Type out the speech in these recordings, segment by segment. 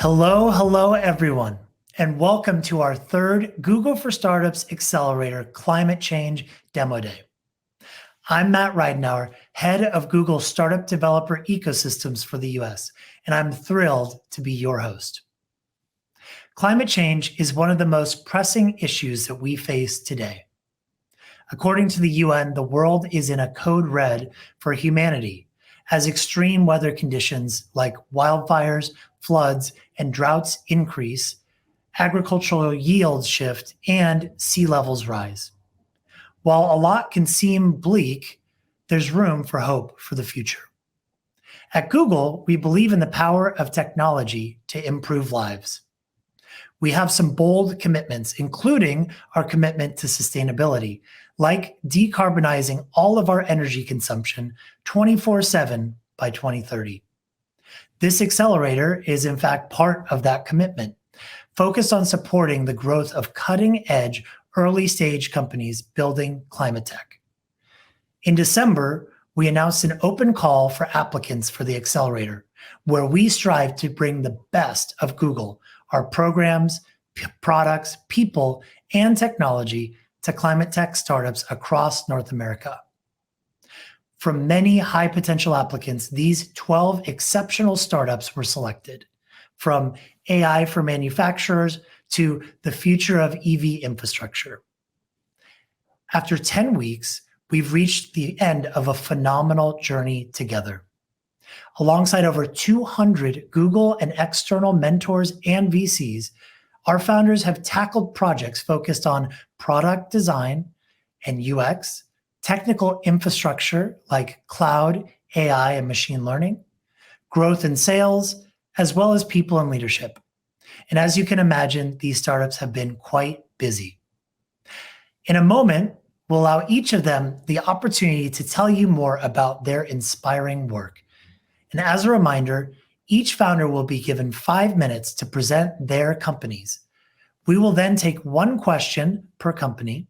Hello, everyone, and welcome to our third Google for Startups Accelerator Climate Change Demo Day. I'm Matt Reidenauer, head of Google's Startup Developer Ecosystems for the US, and I'm thrilled to be your host. Climate change is one of the most pressing issues that we face today. According to the UN, the world is in a code red for humanity as extreme weather conditions like wildfires, floods, and droughts increase, agricultural yields shift, and sea levels rise. While a lot can seem bleak, there's room for hope for the future. At Google, we believe in the power of technology to improve lives. We have some bold commitments, including our commitment to sustainability, like decarbonizing all of our energy consumption 24/7 by 2030. This accelerator is in fact part of that commitment, focused on supporting the growth of cutting-edge early-stage companies building climate tech. In December, we announced an open call for applicants for the accelerator, where we strive to bring the best of Google, our programs, products, people, and technology to climate tech startups across North America. From many high potential applicants, these 12 exceptional startups were selected, from AI for manufacturers to the future of EV infrastructure. After 10 weeks, we've reached the end of a phenomenal journey together. Alongside over 200 Google and external mentors and VCs, our founders have tackled projects focused on product design and UX, technical infrastructure like cloud, AI, and machine learning, growth and sales, as well as people and leadership. And as you can imagine, these startups have been quite busy. In a moment, we'll allow each of them the opportunity to tell you more about their inspiring work. And as a reminder, each founder will be given 5 minutes to present their companies. We will then take one question per company,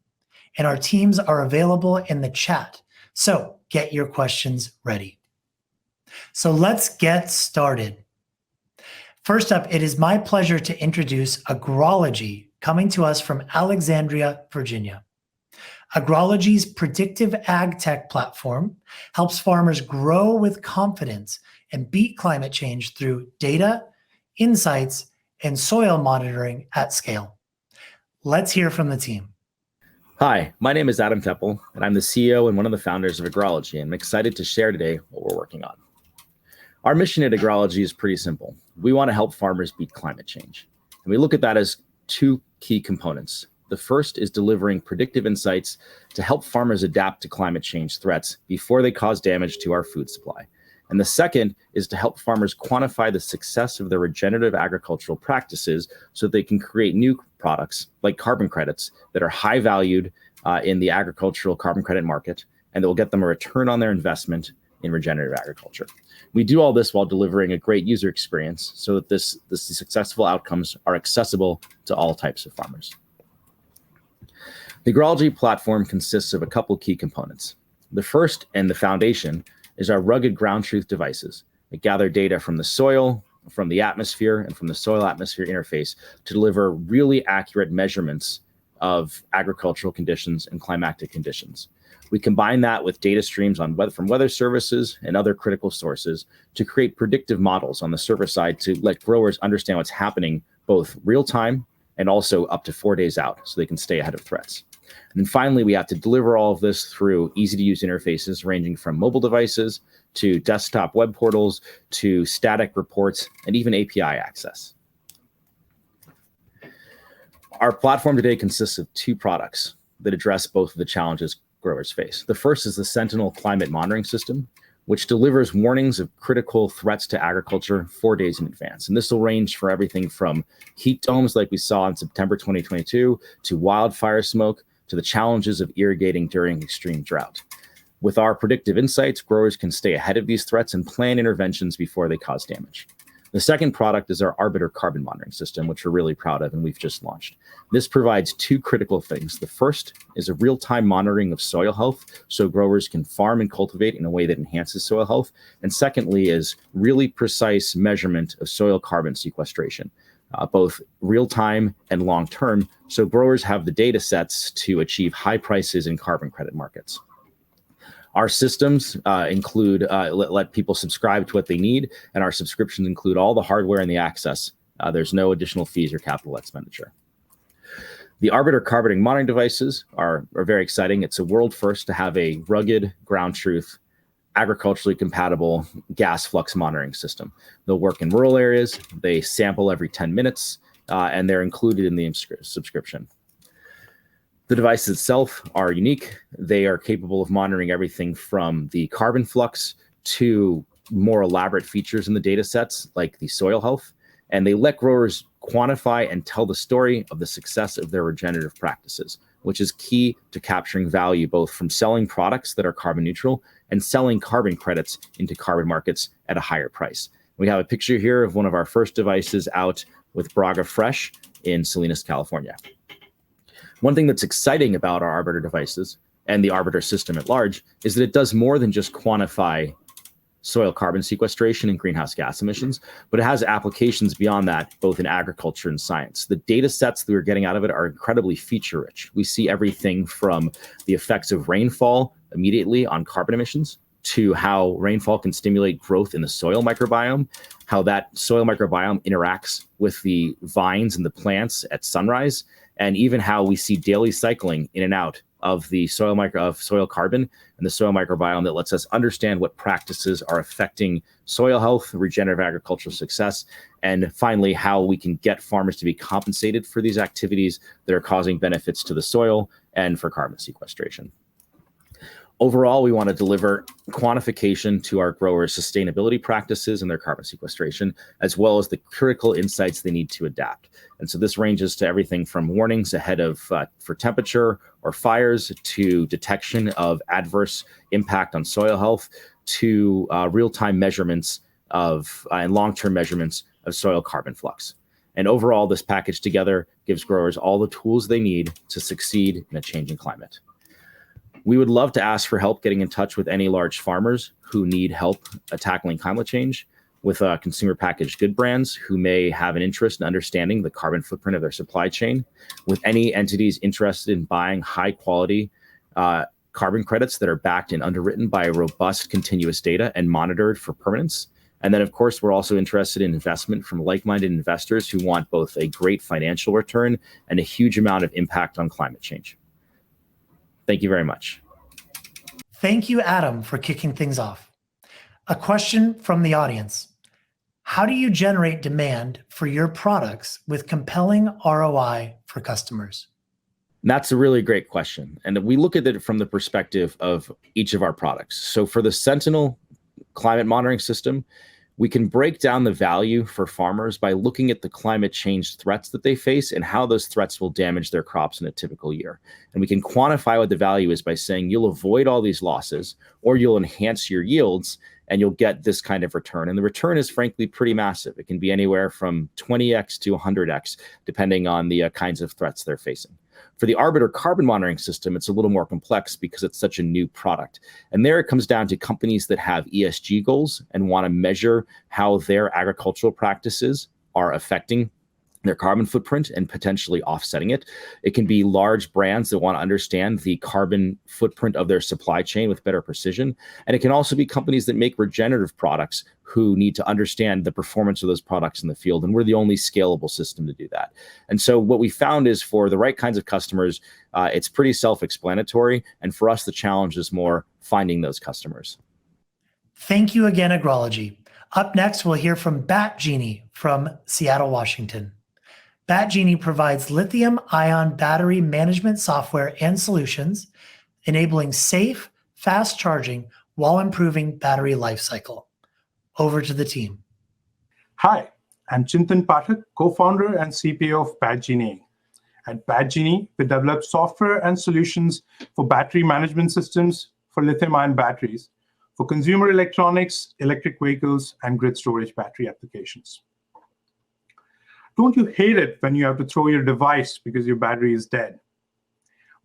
and our teams are available in the chat. So get your questions ready. So let's get started. First up, it is my pleasure to introduce Agrology, coming to us from Alexandria, Virginia. Agrology's predictive ag tech platform helps farmers grow with confidence and beat climate change through data, insights, and soil monitoring at scale. Let's hear from the team. Hi, my name is Adam Teppel, and I'm the CEO and one of the founders of Agrology, and I'm excited to share today what we're working on. Our mission at Agrology is pretty simple. We want to help farmers beat climate change. And we look at that as two key components. The first is delivering predictive insights to help farmers adapt to climate change threats before they cause damage to our food supply. And the second is to help farmers quantify the success of their regenerative agricultural practices so that they can create new products like carbon credits that are high valued in the agricultural carbon credit market, and that will get them a return on their investment in regenerative agriculture. We do all this while delivering a great user experience so that the successful outcomes are accessible to all types of farmers. The Agrology platform consists of a couple key components. The first and the foundation is our rugged ground truth devices that gather data from the soil, from the atmosphere, and from the soil-atmosphere interface to deliver really accurate measurements of agricultural conditions and climatic conditions. We combine that with data streams from weather services and other critical sources to create predictive models on the server side to let growers understand what's happening both real time and also up to 4 days out so they can stay ahead of threats. And then finally, we have to deliver all of this through easy-to-use interfaces ranging from mobile devices to desktop web portals to static reports and even API access. Our platform today consists of two products that address both of the challenges growers face. The first is the Sentinel Climate Monitoring System, which delivers warnings of critical threats to agriculture 4 days in advance. And this will range for everything from heat domes like we saw in September 2022 to wildfire smoke to the challenges of irrigating during extreme drought. With our predictive insights, growers can stay ahead of these threats and plan interventions before they cause damage. The second product is our Arbiter carbon monitoring system, which we're really proud of and we've just launched. This provides two critical things. The first is a real-time monitoring of soil health so growers can farm and cultivate in a way that enhances soil health. And secondly is really precise measurement of soil carbon sequestration, both real-time and long-term, so growers have the data sets to achieve high prices in carbon credit markets. Our systems include let people subscribe to what they need, and our subscriptions include all the hardware and the access. There's no additional fees or capital expenditure. The Arbiter carbon monitoring devices are very exciting. It's a world first to have a rugged, ground truth, agriculturally compatible gas flux monitoring system. They'll work in rural areas, they sample every 10 minutes, and they're included in the subscription. The devices itself are unique. They are capable of monitoring everything from the carbon flux to more elaborate features in the data sets, like the soil health. And they let growers quantify and tell the story of the success of their regenerative practices, which is key to capturing value both from selling products that are carbon neutral and selling carbon credits into carbon markets at a higher price. We have a picture here of one of our first devices out with Braga Fresh in Salinas, California. One thing that's exciting about our Arbiter devices and the Arbiter system at large is that it does more than just quantify soil carbon sequestration and greenhouse gas emissions, but it has applications beyond that, both in agriculture and science. The data sets that we're getting out of it are incredibly feature rich. We see everything from the effects of rainfall immediately on carbon emissions to how rainfall can stimulate growth in the soil microbiome, how that soil microbiome interacts with the vines and the plants at sunrise, and even how we see daily cycling in and out of the soil carbon and the soil microbiome that lets us understand what practices are affecting soil health, regenerative agricultural success, and finally, how we can get farmers to be compensated for these activities that are causing benefits to the soil and for carbon sequestration. Overall, we want to deliver quantification to our growers' sustainability practices and their carbon sequestration, as well as the critical insights they need to adapt. And so this ranges to everything from warnings ahead of for temperature or fires to detection of adverse impact on soil health to real-time measurements of and long-term measurements of soil carbon flux. And overall, this package together gives growers all the tools they need to succeed in a changing climate. We would love to ask for help getting in touch with any large farmers who need help tackling climate change, with consumer packaged good brands who may have an interest in understanding the carbon footprint of their supply chain, with any entities interested in buying high quality carbon credits that are backed and underwritten by robust continuous data and monitored for permanence. And then, of course, we're also interested in investment from like-minded investors who want both a great financial return and a huge amount of impact on climate change. Thank you very much. Thank you, Adam, for kicking things off. A question from the audience. How do you generate demand for your products with compelling ROI for customers? That's a really great question. And we look at it from the perspective of each of our products. So for the Sentinel climate monitoring system, we can break down the value for farmers by looking at the climate change threats that they face and how those threats will damage their crops in a typical year. And we can quantify what the value is by saying you'll avoid all these losses or you'll enhance your yields and you'll get this kind of return. And the return is frankly pretty massive. It can be anywhere from 20x to 100x, depending on the kinds of threats they're facing. For the Arbiter carbon monitoring system, it's a little more complex because it's such a new product. And there it comes down to companies that have ESG goals and want to measure how their agricultural practices are affecting their carbon footprint and potentially offsetting it. It can be large brands that want to understand the carbon footprint of their supply chain with better precision. And it can also be companies that make regenerative products who need to understand the performance of those products in the field. And we're the only scalable system to do that. And so what we found is for the right kinds of customers, it's pretty self-explanatory. And for us, the challenge is more finding those customers. Thank you again, Agrology. Up next, we'll hear from Genie from Seattle, Washington. Genie provides lithium-ion battery management software and solutions, enabling safe, fast charging while improving battery life cycle. Over to the team. Hi, I'm Chintan Pathak, co-founder and CPO of Genie. At Genie, we develop software and solutions for battery management systems for lithium-ion batteries for consumer electronics, electric vehicles, and grid storage battery applications. Don't you hate it when you have to throw your device because your battery is dead?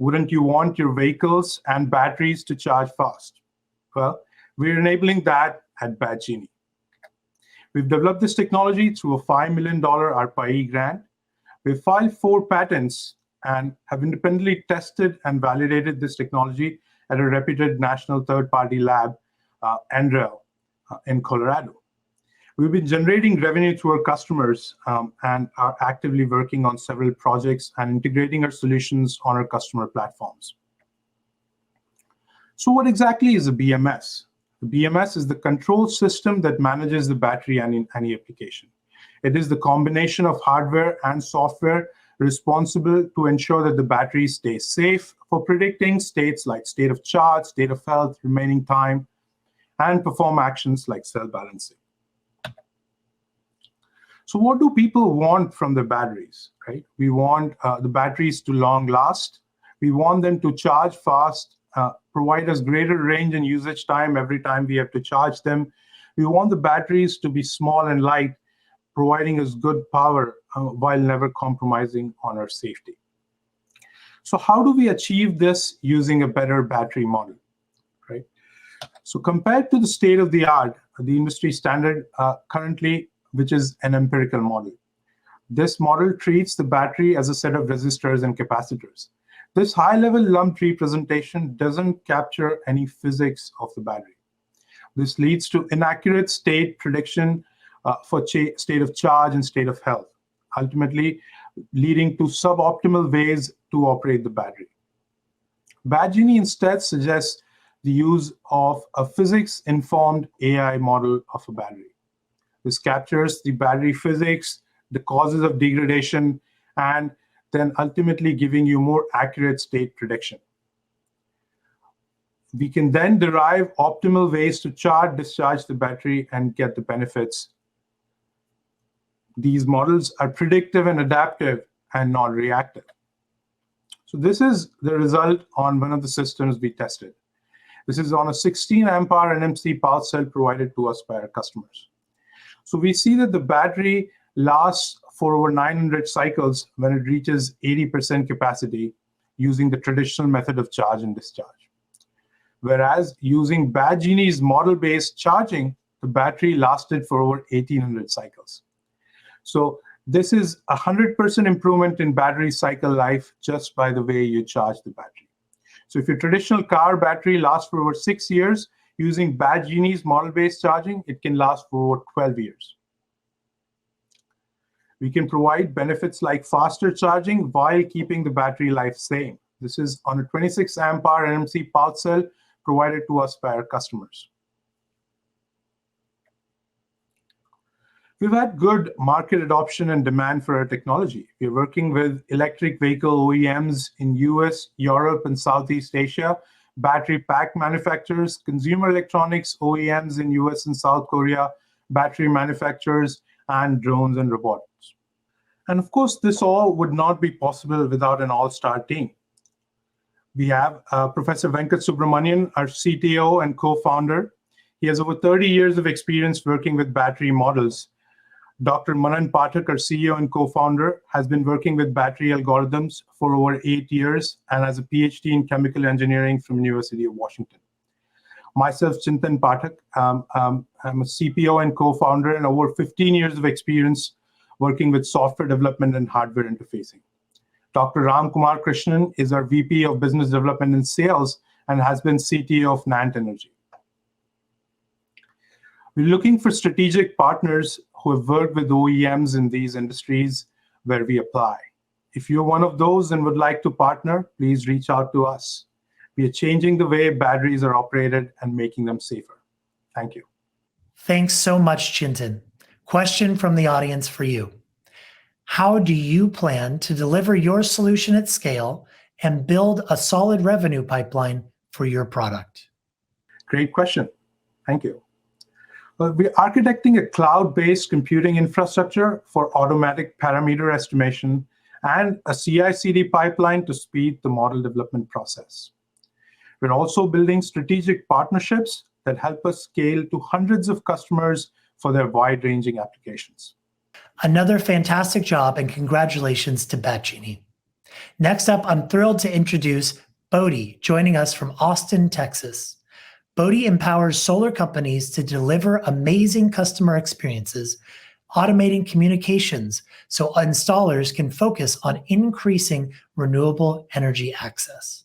Wouldn't you want your vehicles and batteries to charge fast? Well, we're enabling that at Genie. We've developed this technology through a $5 million ARPA-E grant. We've filed 4 patents and have independently tested and validated this technology at a reputed national third-party lab, NREL, in Colorado. We've been generating revenue to our customers and are actively working on several projects and integrating our solutions on our customer platforms. So what exactly is a BMS? The BMS is the control system that manages the battery in any application. It is the combination of hardware and software responsible to ensure that the battery stays safe for predicting states like state of charge, state of health, remaining time, and perform actions like cell balancing. So what do people want from the batteries, right? We want the batteries to long last. We want them to charge fast, provide us greater range and usage time every time we have to charge them. We want the batteries to be small and light, providing us good power while never compromising on our safety. So how do we achieve this using a better battery model, right? So compared to the state of the art, the industry standard currently, which is an empirical model. This model treats the battery as a set of resistors and capacitors. This high-level lumped representation doesn't capture any physics of the battery. This leads to inaccurate state prediction for state of charge and state of health, ultimately leading to suboptimal ways to operate the battery. Genie instead suggests the use of a physics-informed AI model of a battery. This captures the battery physics, the causes of degradation, and then ultimately giving you more accurate state prediction. We can then derive optimal ways to charge, discharge the battery, and get the benefits. These models are predictive and adaptive and not reactive. So this is the result on one of the systems we tested. This is on a 16 ampere NMC pulse cell provided to us by our customers. So we see that the battery lasts for over 900 cycles when it reaches 80% capacity using the traditional method of charge and discharge. Whereas using Genie's model-based charging, the battery lasted for over 1800 cycles. So this is a 100% improvement in battery cycle life just by the way you charge the battery. So if your traditional car battery lasts for over 6 years, using Genie's model-based charging, it can last for over 12 years. We can provide benefits like faster charging while keeping the battery life same. This is on a 26 ampere NMC pulse cell provided to us by our customers. We've had good market adoption and demand for our technology. We're working with electric vehicle OEMs in US, Europe, and Southeast Asia, battery pack manufacturers, consumer electronics OEMs in US and South Korea, battery manufacturers, and drones and robotics. And of course, this all would not be possible without an all-star team. We have Professor Venkat Subramanian, our CTO and co-founder. He has over 30 years of experience working with battery models. Dr. Manan Pathak, our CEO and co-founder, has been working with battery algorithms for over 8 years and has a PhD in chemical engineering from University of Washington. Myself, Chintan Pathak, I'm a CPO and co-founder and over 15 years of experience working with software development and hardware interfacing. Dr. Ram Kumar Krishnan is our VP of Business Development and Sales and has been CTO of Nant Energy. We're looking for strategic partners who have worked with OEMs in these industries where we apply. If you're one of those and would like to partner, please reach out to us. We are changing the way batteries are operated and making them safer. Thank you. Thanks so much, Chintan. Question from the audience for you. How do you plan to deliver your solution at scale and build a solid revenue pipeline for your product? Great question. Thank you. Well, we're architecting a cloud-based computing infrastructure for automatic parameter estimation and a CI/CD pipeline to speed the model development process. We're also building strategic partnerships that help us scale to hundreds of customers for their wide-ranging applications. Another fantastic job, and congratulations to Genie. Next up, I'm thrilled to introduce Bodhi, joining us from Austin, Texas. Bodhi empowers solar companies to deliver amazing customer experiences, automating communications so installers can focus on increasing renewable energy access.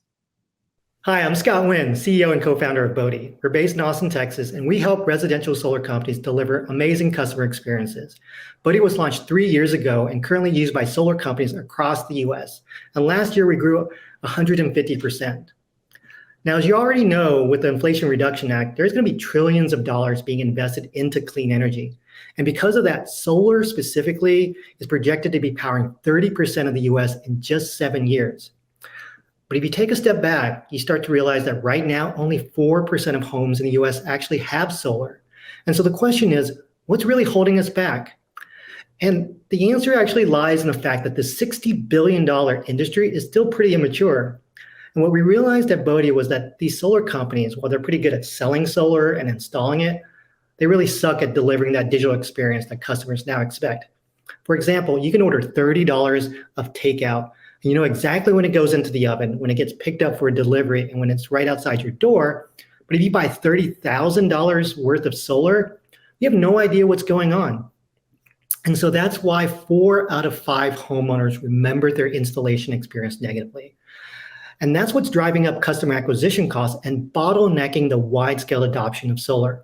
Hi, I'm Scott Nguyen, CEO and co-founder of Bodhi. We're based in Austin, Texas, and we help residential solar companies deliver amazing customer experiences. Bodhi was launched 3 years ago and currently used by solar companies across the US. And last year we grew 150%. Now, as you already know, with the Inflation Reduction Act, there's going to be trillions of dollars being invested into clean energy. And because of that, solar specifically is projected to be powering 30% of the US in just 7 years. But if you take a step back, you start to realize that right now, only 4% of homes in the US actually have solar. And so the question is, what's really holding us back? And the answer actually lies in the fact that the $60 billion industry is still pretty immature. And what we realized at Bodhi was that these solar companies, while they're pretty good at selling solar and installing it, they really suck at delivering that digital experience that customers now expect. For example, you can order $30 of takeout, and you know exactly when it goes into the oven, when it gets picked up for a delivery, and when it's right outside your door. But if you buy $30,000 worth of solar, you have no idea what's going on. And so that's why 4 out of 5 homeowners remember their installation experience negatively. And that's what's driving up customer acquisition costs and bottlenecking the wide-scale adoption of solar.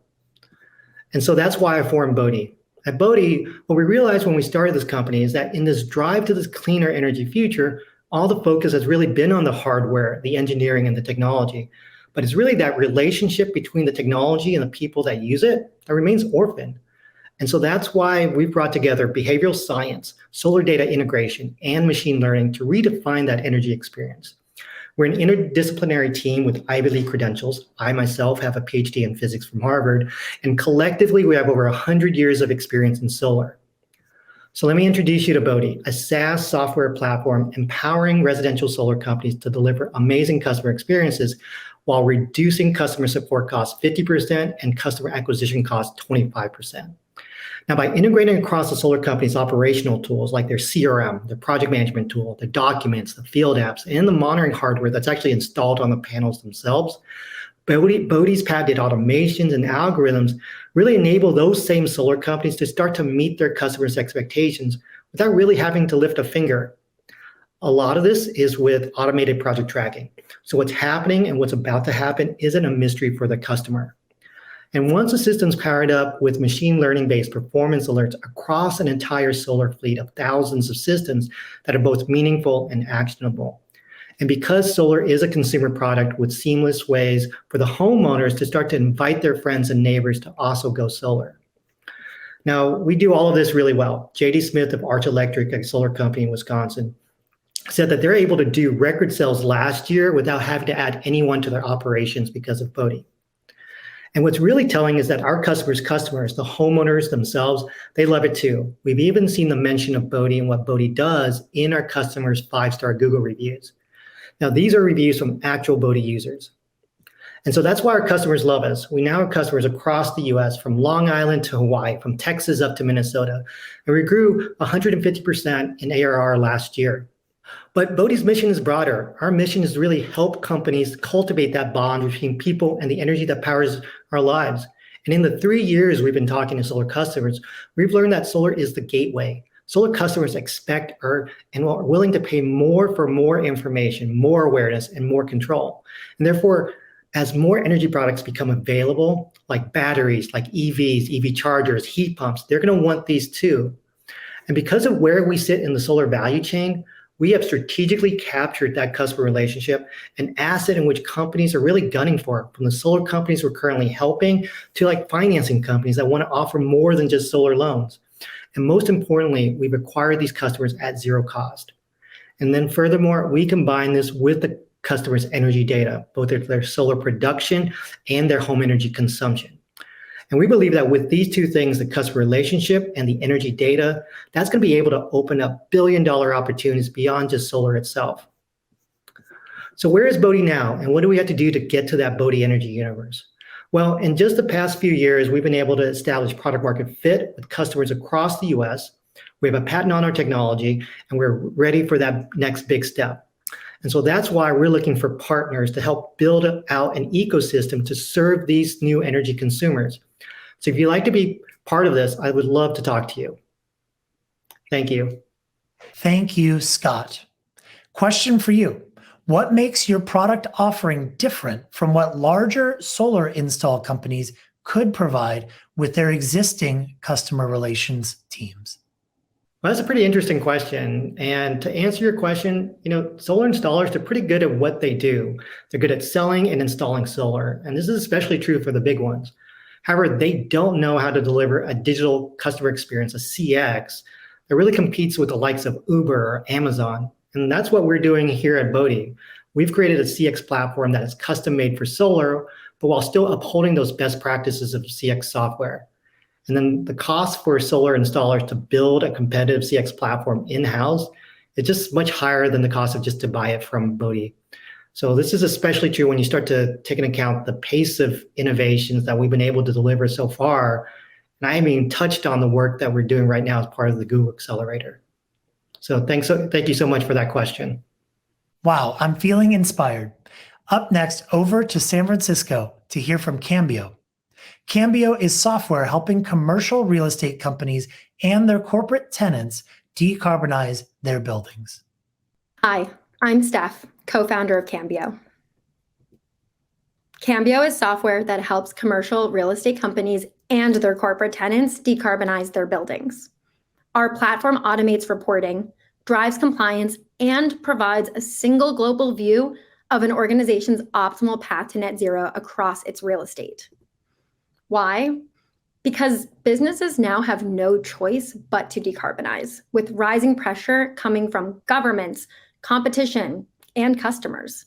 And so that's why I formed Bodhi. At Bodhi, what we realized when we started this company is that in this drive to this cleaner energy future, all the focus has really been on the hardware, the engineering, and the technology. But it's really that relationship between the technology and the people that use it that remains orphaned. And so that's why we've brought together behavioral science, solar data integration, and machine learning to redefine that energy experience. We're an interdisciplinary team with Ivy League credentials. I myself have a PhD in physics from Harvard, and collectively we have over 100 years of experience in solar. So let me introduce you to Bodhi, a SaaS software platform empowering residential solar companies to deliver amazing customer experiences while reducing customer support costs 50% and customer acquisition costs 25%. Now, by integrating across the solar company's operational tools like their CRM, their project management tool, the documents, the field apps, and the monitoring hardware that's actually installed on the panels themselves, Bodhi's patented automations and algorithms really enable those same solar companies to start to meet their customers' expectations without really having to lift a finger. A lot of this is with automated project tracking. So what's happening and what's about to happen isn't a mystery for the customer. And once the system's powered up with machine learning-based performance alerts across an entire solar fleet of thousands of systems that are both meaningful and actionable. And because solar is a consumer product with seamless ways for the homeowners to start to invite their friends and neighbors to also go solar. Now, we do all of this really well. J.D. Smith of Arch Electric, a solar company in Wisconsin, said that they're able to do record sales last year without having to add anyone to their operations because of Bodhi. And what's really telling is that our customers, the homeowners themselves, they love it too. We've even seen the mention of Bodhi and what Bodhi does in our customers' 5-star Google reviews. Now, these are reviews from actual Bodhi users. And so that's why our customers love us. We now have customers across the US, from Long Island to Hawaii, from Texas up to Minnesota. And we grew 150% in ARR last year. But Bodhi's mission is broader. Our mission is to really help companies cultivate that bond between people and the energy that powers our lives. And in the 3 years we've been talking to solar customers, we've learned that solar is the gateway. Solar customers expect and are willing to pay more for more information, more awareness, and more control. And therefore, as more energy products become available, like batteries, like EVs, EV chargers, heat pumps, they're going to want these too. And because of where we sit in the solar value chain, we have strategically captured that customer relationship, an asset in which companies are really gunning for, from the solar companies we're currently helping to like financing companies that want to offer more than just solar loans. And most importantly, we've acquired these customers at zero cost. And then furthermore, we combine this with the customer's energy data, both their solar production and their home energy consumption. And we believe that with these two things, the customer relationship and the energy data, that's going to be able to open up billion-dollar opportunities beyond just solar itself. So where is Bodhi now? And what do we have to do to get to that Bodhi energy universe? Well, in just the past few years, we've been able to establish product market fit with customers across the US. We have a patent on our technology, and we're ready for that next big step. And so that's why we're looking for partners to help build out an ecosystem to serve these new energy consumers. So if you'd like to be part of this, I would love to talk to you. Thank you. Thank you, Scott. Question for you. What makes your product offering different from what larger solar install companies could provide with their existing customer relations teams? Well, that's a pretty interesting question. And to answer your question, solar installers are pretty good at what they do. They're good at selling and installing solar. And this is especially true for the big ones. However, they don't know how to deliver a digital customer experience, a CX, that really competes with the likes of Uber or Amazon. And that's what we're doing here at Bodhi. We've created a CX platform that is custom made for solar, but while still upholding those best practices of CX software. And then the cost for solar installers to build a competitive CX platform in-house is just much higher than the cost of just to buy it from Bodhi. So this is especially true when you start to take into account the pace of innovations that we've been able to deliver so far. And I haven't even touched on the work that we're doing right now as part of the Google Accelerator. So thank you so much for that question. Wow, I'm feeling inspired. Up next, over to San Francisco to hear from Cambio. Cambio is software helping commercial real estate companies and their corporate tenants decarbonize their buildings. Hi, I'm Steph, co-founder of Cambio. Cambio is software that helps commercial real estate companies and their corporate tenants decarbonize their buildings. Our platform automates reporting, drives compliance, and provides a single global view of an organization's optimal path to net zero across its real estate. Why? Because businesses now have no choice but to decarbonize, with rising pressure coming from governments, competition, and customers.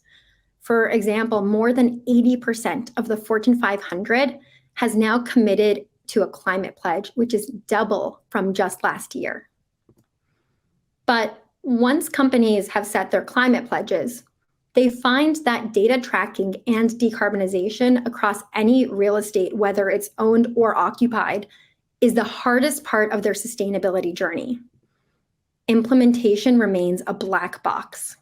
For example, more than 80% of the Fortune 500 has now committed to a climate pledge, which is double from just last year. But once companies have set their climate pledges, they find that data tracking and decarbonization across any real estate, whether it's owned or occupied, is the hardest part of their sustainability journey. Implementation remains a black box.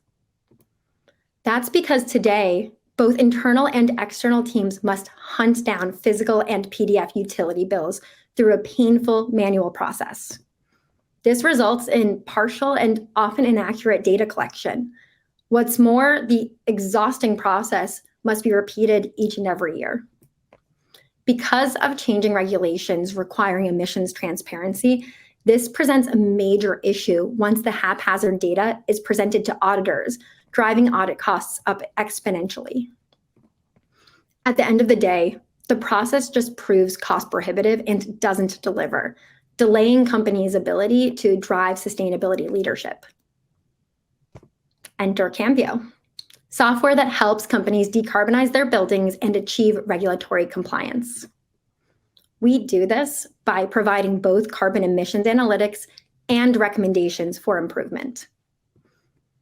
That's because today, both internal and external teams must hunt down physical and PDF utility bills through a painful manual process. This results in partial and often inaccurate data collection. What's more, the exhausting process must be repeated each and every year. Because of changing regulations requiring emissions transparency, this presents a major issue once the haphazard data is presented to auditors, driving audit costs up exponentially. At the end of the day, the process just proves cost prohibitive and doesn't deliver, delaying companies' ability to drive sustainability leadership. Enter Cambio, software that helps companies decarbonize their buildings and achieve regulatory compliance. We do this by providing both carbon emissions analytics and recommendations for improvement.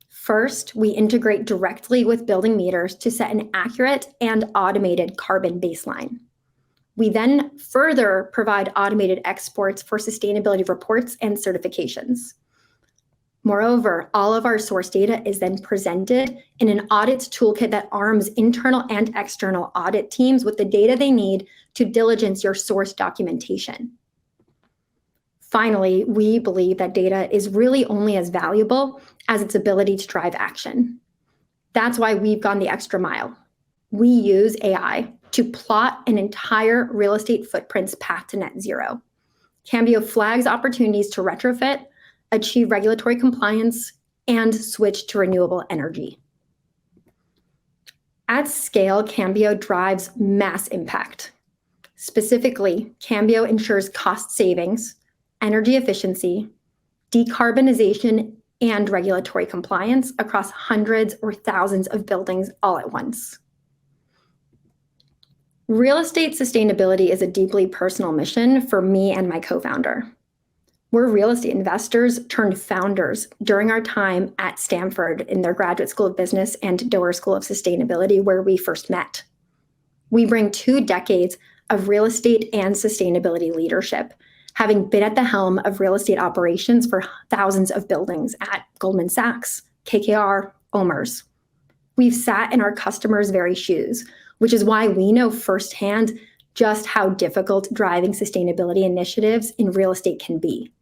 First, we integrate directly with building meters to set an accurate and automated carbon baseline. We then further provide automated exports for sustainability reports and certifications. Moreover, all of our source data is then presented in an audit toolkit that arms internal and external audit teams with the data they need to diligence your source documentation. Finally, we believe that data is really only as valuable as its ability to drive action. That's why we've gone the extra mile. We use AI to plot an entire real estate footprint's path to net zero. Cambio flags opportunities to retrofit, achieve regulatory compliance, and switch to renewable energy. At scale, Cambio drives mass impact. Specifically, Cambio ensures cost savings, energy efficiency, decarbonization, and regulatory compliance across hundreds or thousands of buildings all at once. Real estate sustainability is a deeply personal mission for me and my co-founder. We're real estate investors turned founders during our time at Stanford in their Graduate School of Business and Doerr School of Sustainability, where we first met. We bring 2 decades of real estate and sustainability leadership, having been at the helm of real estate operations for thousands of buildings at Goldman Sachs, KKR, OMERS. We've sat in our customers' very shoes, which is why we know firsthand just how difficult driving sustainability initiatives in real estate can be.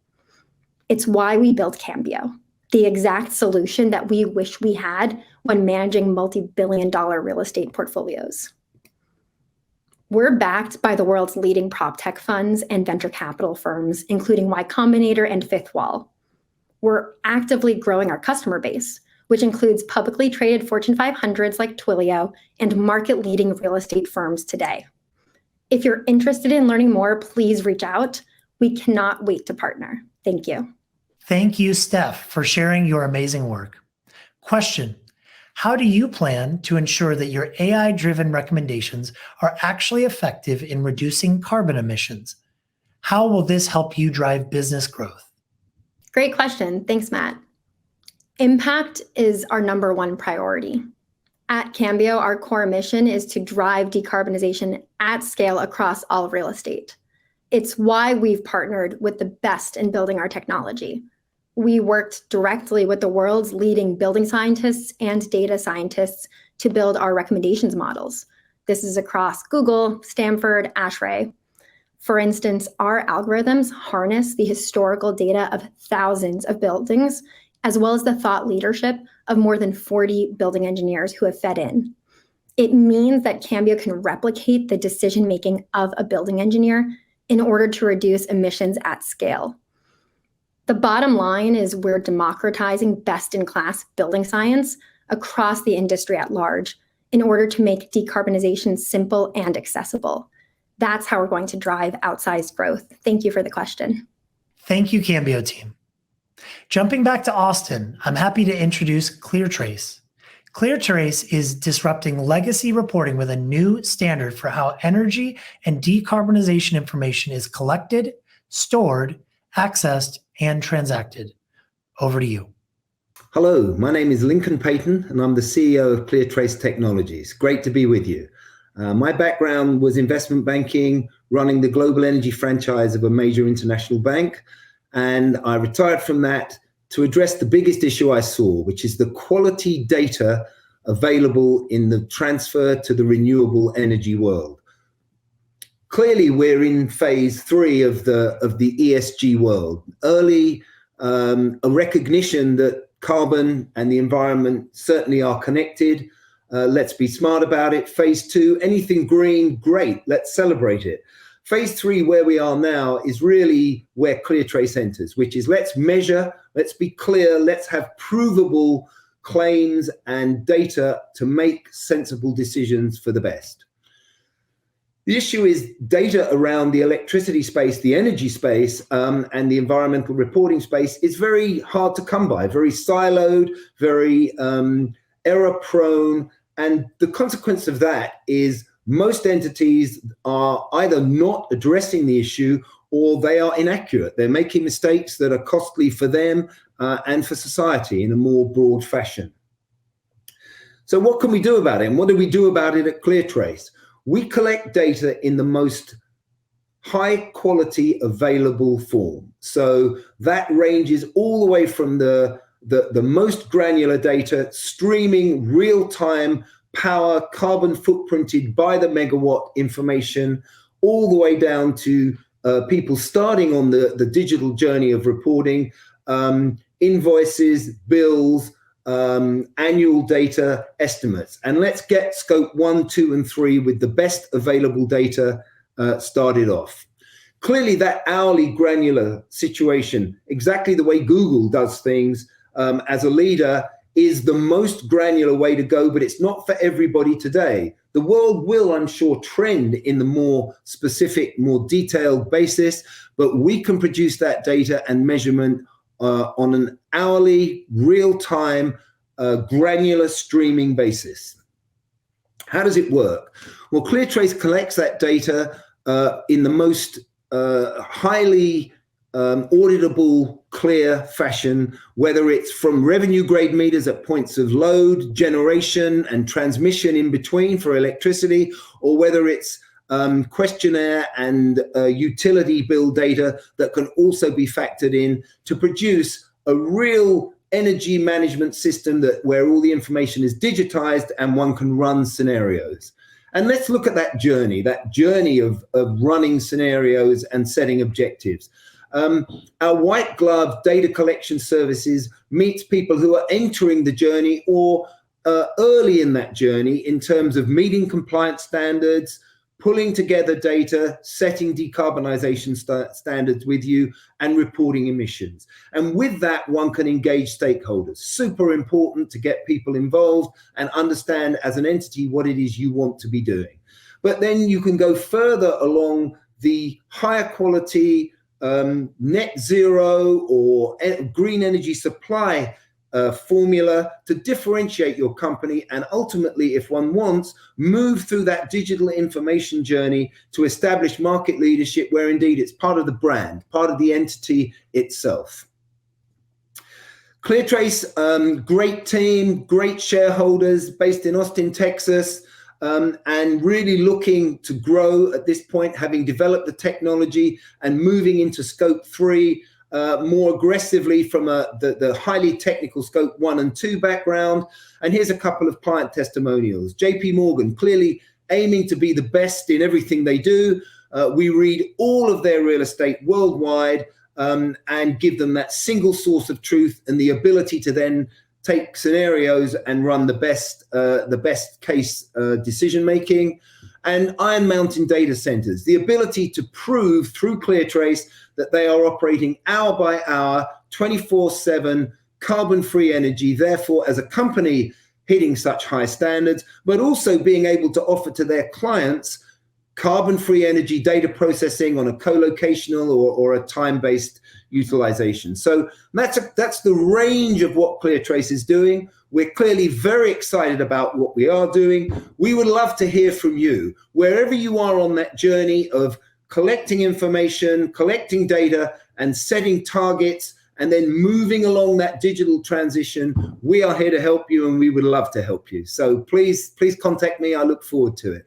It's why we built Cambio, the exact solution that we wish we had when managing multi-billion-dollar real estate portfolios. We're backed by the world's leading prop tech funds and venture capital firms, including Y Combinator and Fifth Wall. We're actively growing our customer base, which includes publicly traded Fortune 500s like Twilio and market-leading real estate firms today. If you're interested in learning more, please reach out. We cannot wait to partner. Thank you. Thank you, Steph, for sharing your amazing work. Question: how do you plan to ensure that your AI-driven recommendations are actually effective in reducing carbon emissions? How will this help you drive business growth? Great question. Thanks, Matt. Impact is our number one priority. At Cambio, our core mission is to drive decarbonization at scale across all real estate. It's why we've partnered with the best in building our technology. We worked directly with the world's leading building scientists and data scientists to build our recommendations models. This is across Google, Stanford, ASHRAE. For instance, our algorithms harness the historical data of thousands of buildings, as well as the thought leadership of more than 40 building engineers who have fed in. It means that Cambio can replicate the decision-making of a building engineer in order to reduce emissions at scale. The bottom line is we're democratizing best-in-class building science across the industry at large in order to make decarbonization simple and accessible. That's how we're going to drive outsized growth. Thank you for the question. Thank you, Cambio team. Jumping back to Austin, I'm happy to introduce ClearTrace. ClearTrace is disrupting legacy reporting with a new standard for how energy and decarbonization information is collected, stored, accessed, and transacted. Over to you. Hello, my name is Lincoln Payton, and I'm the CEO of ClearTrace Technologies. Great to be with you. My background was investment banking, running the global energy franchise of a major international bank, and I retired from that to address the biggest issue I saw, which is the quality data available in the transfer to the renewable energy world. Clearly, we're in phase 3 of the ESG world. Early, a recognition that carbon and the environment certainly are connected. Let's be smart about it. Phase 2, anything green, great, let's celebrate it. Phase 3, where we are now, is really where ClearTrace enters, which is let's measure, let's be clear, let's have provable claims and data to make sensible decisions for the best. The issue is data around the electricity space, the energy space, and the environmental reporting space is very hard to come by, very siloed, very error-prone, and the consequence of that is most entities are either not addressing the issue or they are inaccurate. They're making mistakes that are costly for them and for society in a more broad fashion. So what can we do about it? And what do we do about it at ClearTrace? We collect data in the most high quality available form. So that ranges all the way from the most granular data, streaming real-time power, carbon footprinted by the megawatt information, all the way down to people starting on the digital journey of reporting, invoices, bills, annual data estimates. And let's get scope 1, 2, and 3 with the best available data started off. Clearly that hourly granular situation, exactly the way Google does things as a leader, is the most granular way to go, but it's not for everybody today. The world will, I'm sure, trend in the more specific, more detailed basis, but we can produce that data and measurement on an hourly, real-time, granular streaming basis. How does it work? Well, ClearTrace collects that data in the most highly auditable, clear fashion, whether it's from revenue grade meters at points of load, generation and transmission in between for electricity, or whether it's questionnaire and utility bill data that can also be factored in to produce a real energy management system where all the information is digitized and one can run scenarios. And let's look at that journey of running scenarios and setting objectives. Our white glove data collection services meets people who are entering the journey or early in that journey in terms of meeting compliance standards, pulling together data, setting decarbonization standards with you, and reporting emissions. And with that, one can engage stakeholders. Super important to get people involved and understand as an entity what it is you want to be doing. But then you can go further along the higher quality net zero or green energy supply formula to differentiate your company, and ultimately, if one wants, move through that digital information journey to establish market leadership where indeed it's part of the brand, part of the entity itself. ClearTrace, great team, great shareholders based in Austin, Texas, and really looking to grow at this point, having developed the technology and moving into scope 3 more aggressively from the highly technical scope 1 and 2 background. And here's a couple of client testimonials. JP Morgan, clearly aiming to be the best in everything they do. We read all of their real estate worldwide and give them that single source of truth and the ability to then take scenarios and run the best case decision making. And Iron Mountain data centers, the ability to prove through ClearTrace that they are operating hour by hour, 24/7, carbon-free energy, therefore as a company hitting such high standards, but also being able to offer to their clients carbon-free energy data processing on a co-locational or a time-based utilization. So that's the range of what ClearTrace is doing. We're clearly very excited about what we are doing. We would love to hear from you. Wherever you are on that journey of collecting information, collecting data, and setting targets, and then moving along that digital transition, we are here to help you, and we would love to help you. So please contact me. I look forward to it.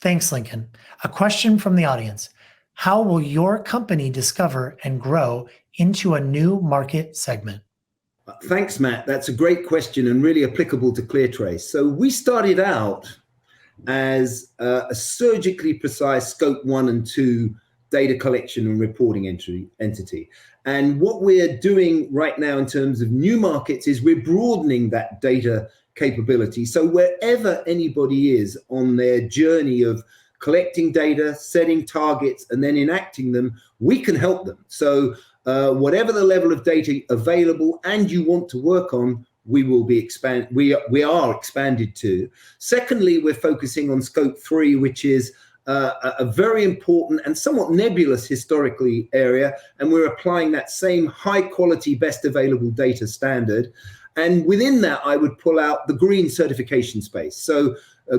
Thanks, Lincoln. A question from the audience. How will your company discover and grow into a new market segment? Thanks, Matt. That's a great question and really applicable to ClearTrace. So we started out as a surgically precise scope 1 and 2 data collection and reporting entity. And what we're doing right now in terms of new markets is we're broadening that data capability. So wherever anybody is on their journey of collecting data, setting targets, and then enacting them, we can help them. So whatever the level of data available and you want to work on, we are expanded to. Secondly, we're focusing on scope 3, which is a very important and somewhat nebulous historically area, and we're applying that same high quality, best available data standard. And within that, I would pull out the green certification space. So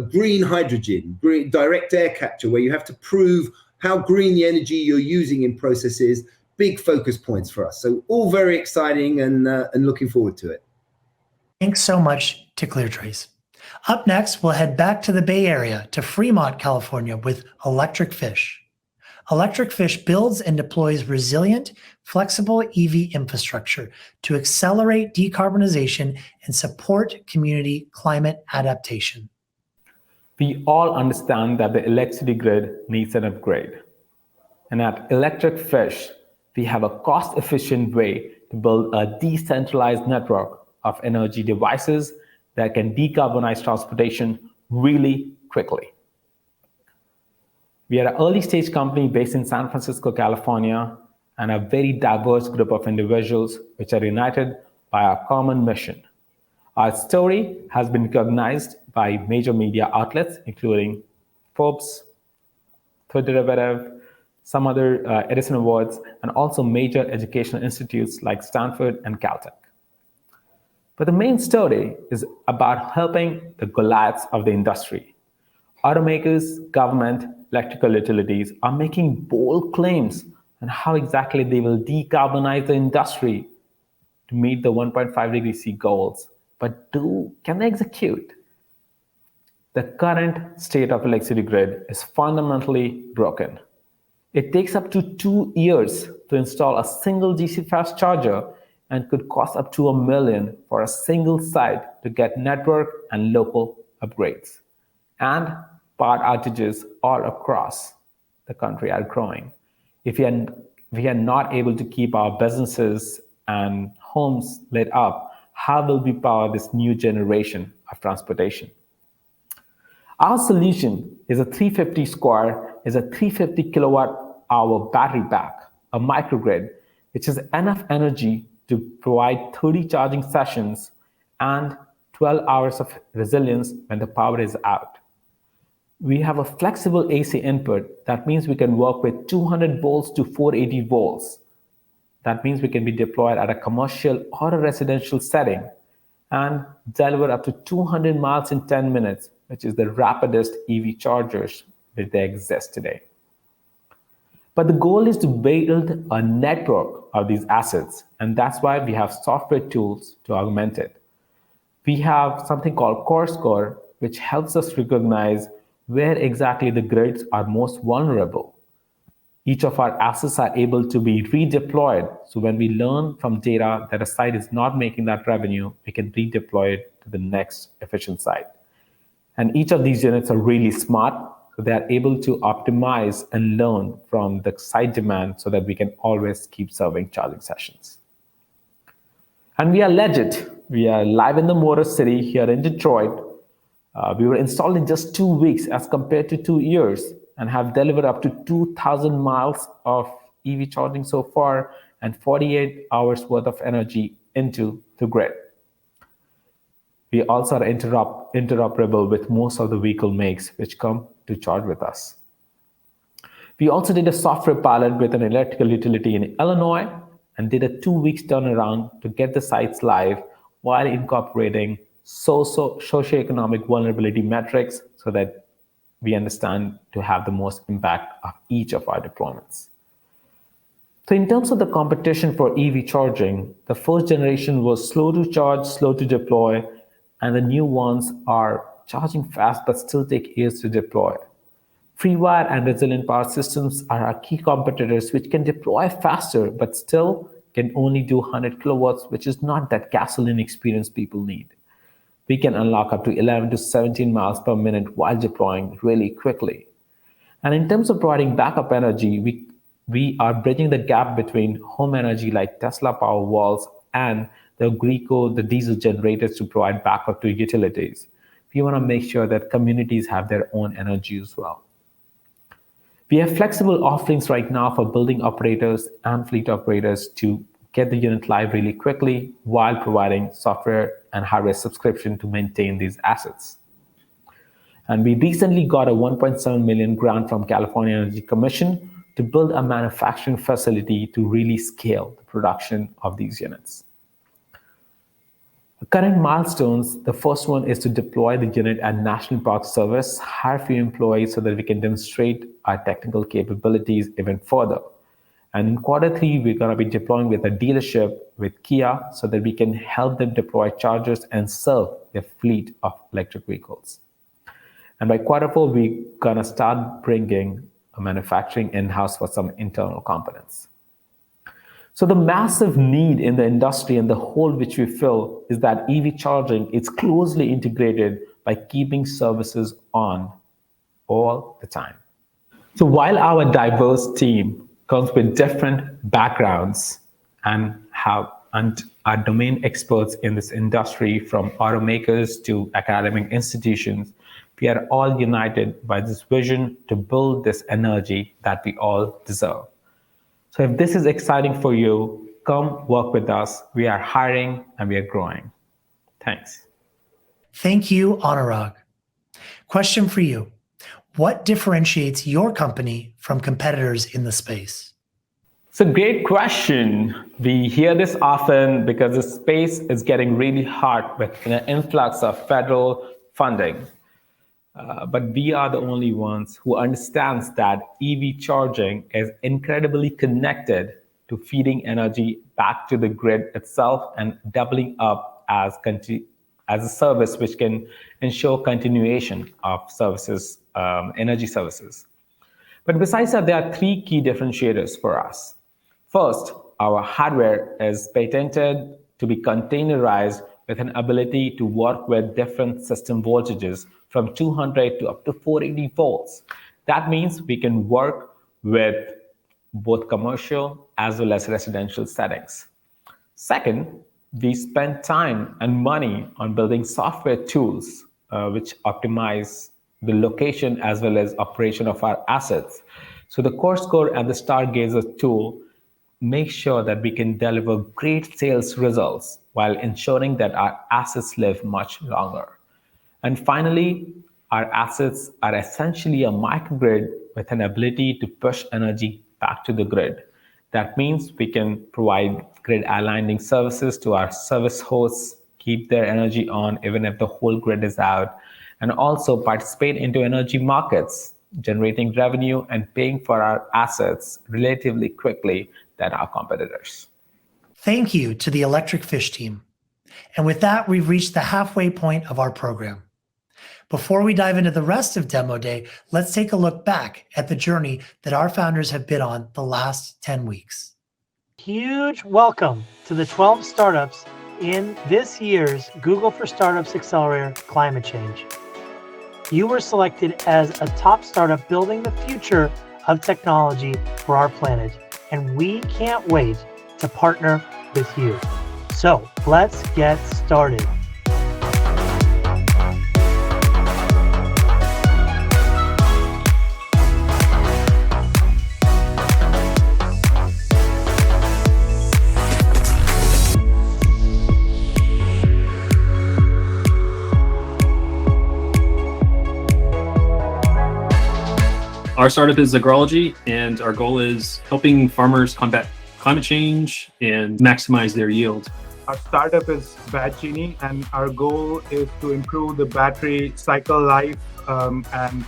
green hydrogen, green direct air capture, where you have to prove how green the energy you're using in processes, big focus points for us. So all very exciting and looking forward to it. Thanks so much to ClearTrace. Up next, we'll head back to the Bay Area to Fremont, California with Electric Fish. Electric Fish builds and deploys resilient, flexible EV infrastructure to accelerate decarbonization and support community climate adaptation. We all understand that the electricity grid needs an upgrade. And at Electric Fish, we have a cost-efficient way to build a decentralized network of energy devices that can decarbonize transportation really quickly. We are an early-stage company based in San Francisco, California, and a very diverse group of individuals which are united by our common mission. Our story has been recognized by major media outlets, including Forbes, Third Derivative, some other Edison Awards, and also major educational institutes like Stanford and Caltech. But the main story is about helping the Goliaths of the industry. Automakers, government, electrical utilities are making bold claims and how exactly they will decarbonize the industry to meet the 1.5 degree C goals. But can they execute? The current state of electricity grid is fundamentally broken. It takes up to 2 years to install a single DC fast charger and could cost up to $1 million for a single site to get network and local upgrades. And power outages all across the country are growing. If we are not able to keep our businesses and homes lit up, how will we power this new generation of transportation? Our solution is a 350 kilowatt hour battery pack, a microgrid, which has enough energy to provide 30 charging sessions and 12 hours of resilience when the power is out. We have a flexible AC input. That means we can work with 200 volts to 480 volts. That means we can be deployed at a commercial or a residential setting and deliver up to 200 miles in 10 minutes, which is the rapidest EV chargers that they exist today. But the goal is to build a network of these assets, and that's why we have software tools to augment it. We have something called Core Score, which helps us recognize where exactly the grids are most vulnerable. Each of our assets are able to be redeployed. So when we learn from data that a site is not making that revenue, we can redeploy it to the next efficient site. And each of these units are really smart, so they are able to optimize and learn from the site demand so that we can always keep serving charging sessions. And we are legit. We are live in the Motor City here in Detroit. We were installed in just 2 weeks as compared to 2 years, and have delivered up to 2,000 miles of EV charging so far and 48 hours worth of energy into the grid. We also are interoperable with most of the vehicle makes which come to charge with us. We also did a software pilot with an electrical utility in Illinois and did a 2 weeks turnaround to get the sites live while incorporating socioeconomic vulnerability metrics so that we understand to have the most impact of each of our deployments. So in terms of the competition for EV charging, the first generation was slow to charge, slow to deploy, and the new ones are charging fast but still take years to deploy. FreeWire and Resilient Power Systems are our key competitors, which can deploy faster but still can only do 100 kilowatts, which is not that gasoline experience people need. We can unlock up to 11 to 17 miles per minute while deploying really quickly. And in terms of providing backup energy, we are bridging the gap between home energy like Tesla Powerwalls and the Agrico, the diesel generators to provide backup to utilities. We want to make sure that communities have their own energy as well. We have flexible offerings right now for building operators and fleet operators to get the unit live really quickly while providing software and hardware subscription to maintain these assets. And we recently got a $1.7 million grant from California Energy Commission to build a manufacturing facility to really scale the production of these units. The current milestones, the first one is to deploy the unit at National Park Service, hire a few employees so that we can demonstrate our technical capabilities even further. And in Q3, we're going to be deploying with a dealership with Kia so that we can help them deploy chargers and serve their fleet of electric vehicles. And by Q4, we're going to start bringing a manufacturing in-house for some internal components. So the massive need in the industry and the hole which we fill is that EV charging is closely integrated by keeping services on all the time. So while our diverse team comes with different backgrounds and are domain experts in this industry, from automakers to academic institutions, we are all united by this vision to build this energy that we all deserve. So if this is exciting for you, come work with us. We are hiring and we are growing. Thanks. Thank you, Anurag. Question for you. What differentiates your company from competitors in the space? It's a great question. We hear this often because the space is getting really hot with an influx of federal funding. But we are the only ones who understands that EV charging is incredibly connected to feeding energy back to the grid itself and doubling up as a service which can ensure continuation of services, energy services. But besides that, there are three key differentiators for us. First, our hardware is patented to be containerized with an ability to work with different system voltages from 200 to up to 480 volts. That means we can work with both commercial as well as residential settings. Second, we spend time and money on building software tools which optimize the location as well as operation of our assets. So the Core Score and the Stargazer tool make sure that we can deliver great sales results while ensuring that our assets live much longer. And finally, our assets are essentially a microgrid with an ability to push energy back to the grid. That means we can provide grid aligning services to our service hosts, keep their energy on even if the whole grid is out, and also participate into energy markets, generating revenue and paying for our assets relatively quickly than our competitors. Thank you to the Electric Fish team. And with that, we've reached the halfway point of our program. Before we dive into the rest of Demo Day, let's take a look back at the journey that our founders have been on the last 10 weeks. Huge welcome to the 12 startups in this year's Google for Startups Accelerator Climate Change. You were selected as a top startup building the future of technology for our planet, and we can't wait to partner with you. So let's get started. Our startup is Agrology, and our goal is helping farmers combat climate change and maximize their yield. Our startup is Genie, and our goal is to improve the battery cycle life and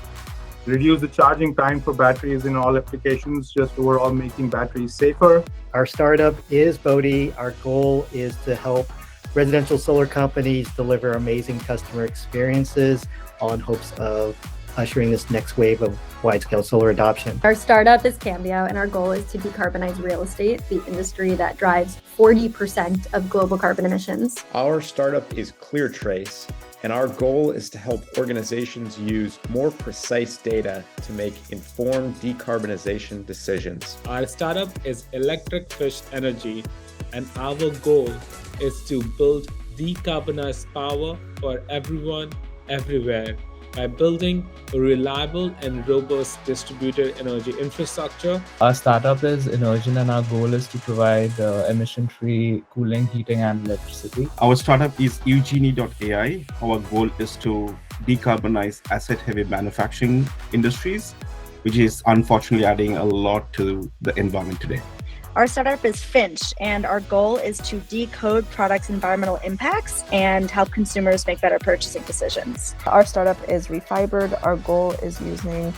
reduce the charging time for batteries in all applications, just overall making batteries safer. Our startup is Bodhi. Our goal is to help residential solar companies deliver amazing customer experiences on hopes of ushering this next wave of wide-scale solar adoption. Our startup is Cambio, and our goal is to decarbonize real estate, the industry that drives 40% of global carbon emissions. Our startup is ClearTrace, and our goal is to help organizations use more precise data to make informed decarbonization decisions. Our startup is Electric Fish Energy, and our goal is to build decarbonized power for everyone, everywhere, by building a reliable and robust distributed energy infrastructure. Our startup is Immersion, and our goal is to provide emission-free cooling, heating, and electricity. Our startup is Eugenie.ai. Our goal is to decarbonize asset-heavy manufacturing industries, which is unfortunately adding a lot to the environment today. Our startup is Finch, and our goal is to decode products' environmental impacts and help consumers make better purchasing decisions. Our startup is Refibered. Our goal is using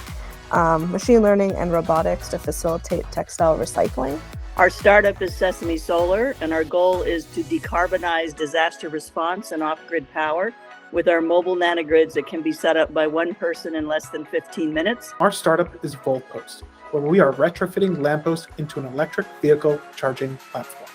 machine learning and robotics to facilitate textile recycling. Our startup is Sesame Solar, and our goal is to decarbonize disaster response and off-grid power with our mobile nanogrids that can be set up by one person in less than 15 minutes. Our startup is Voltpost, where we are retrofitting lampposts into an electric vehicle charging platform.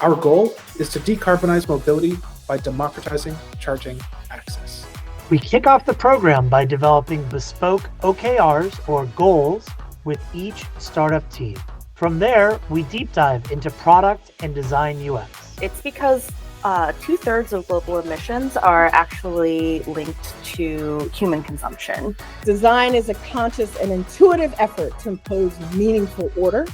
Our goal is to decarbonize mobility by democratizing charging access. We kick off the program by developing bespoke OKRs or goals with each startup team. From there, we deep dive into product and design UX. It's because 2/3 of global emissions are actually linked to human consumption. Design is a conscious and intuitive effort to impose meaningful order.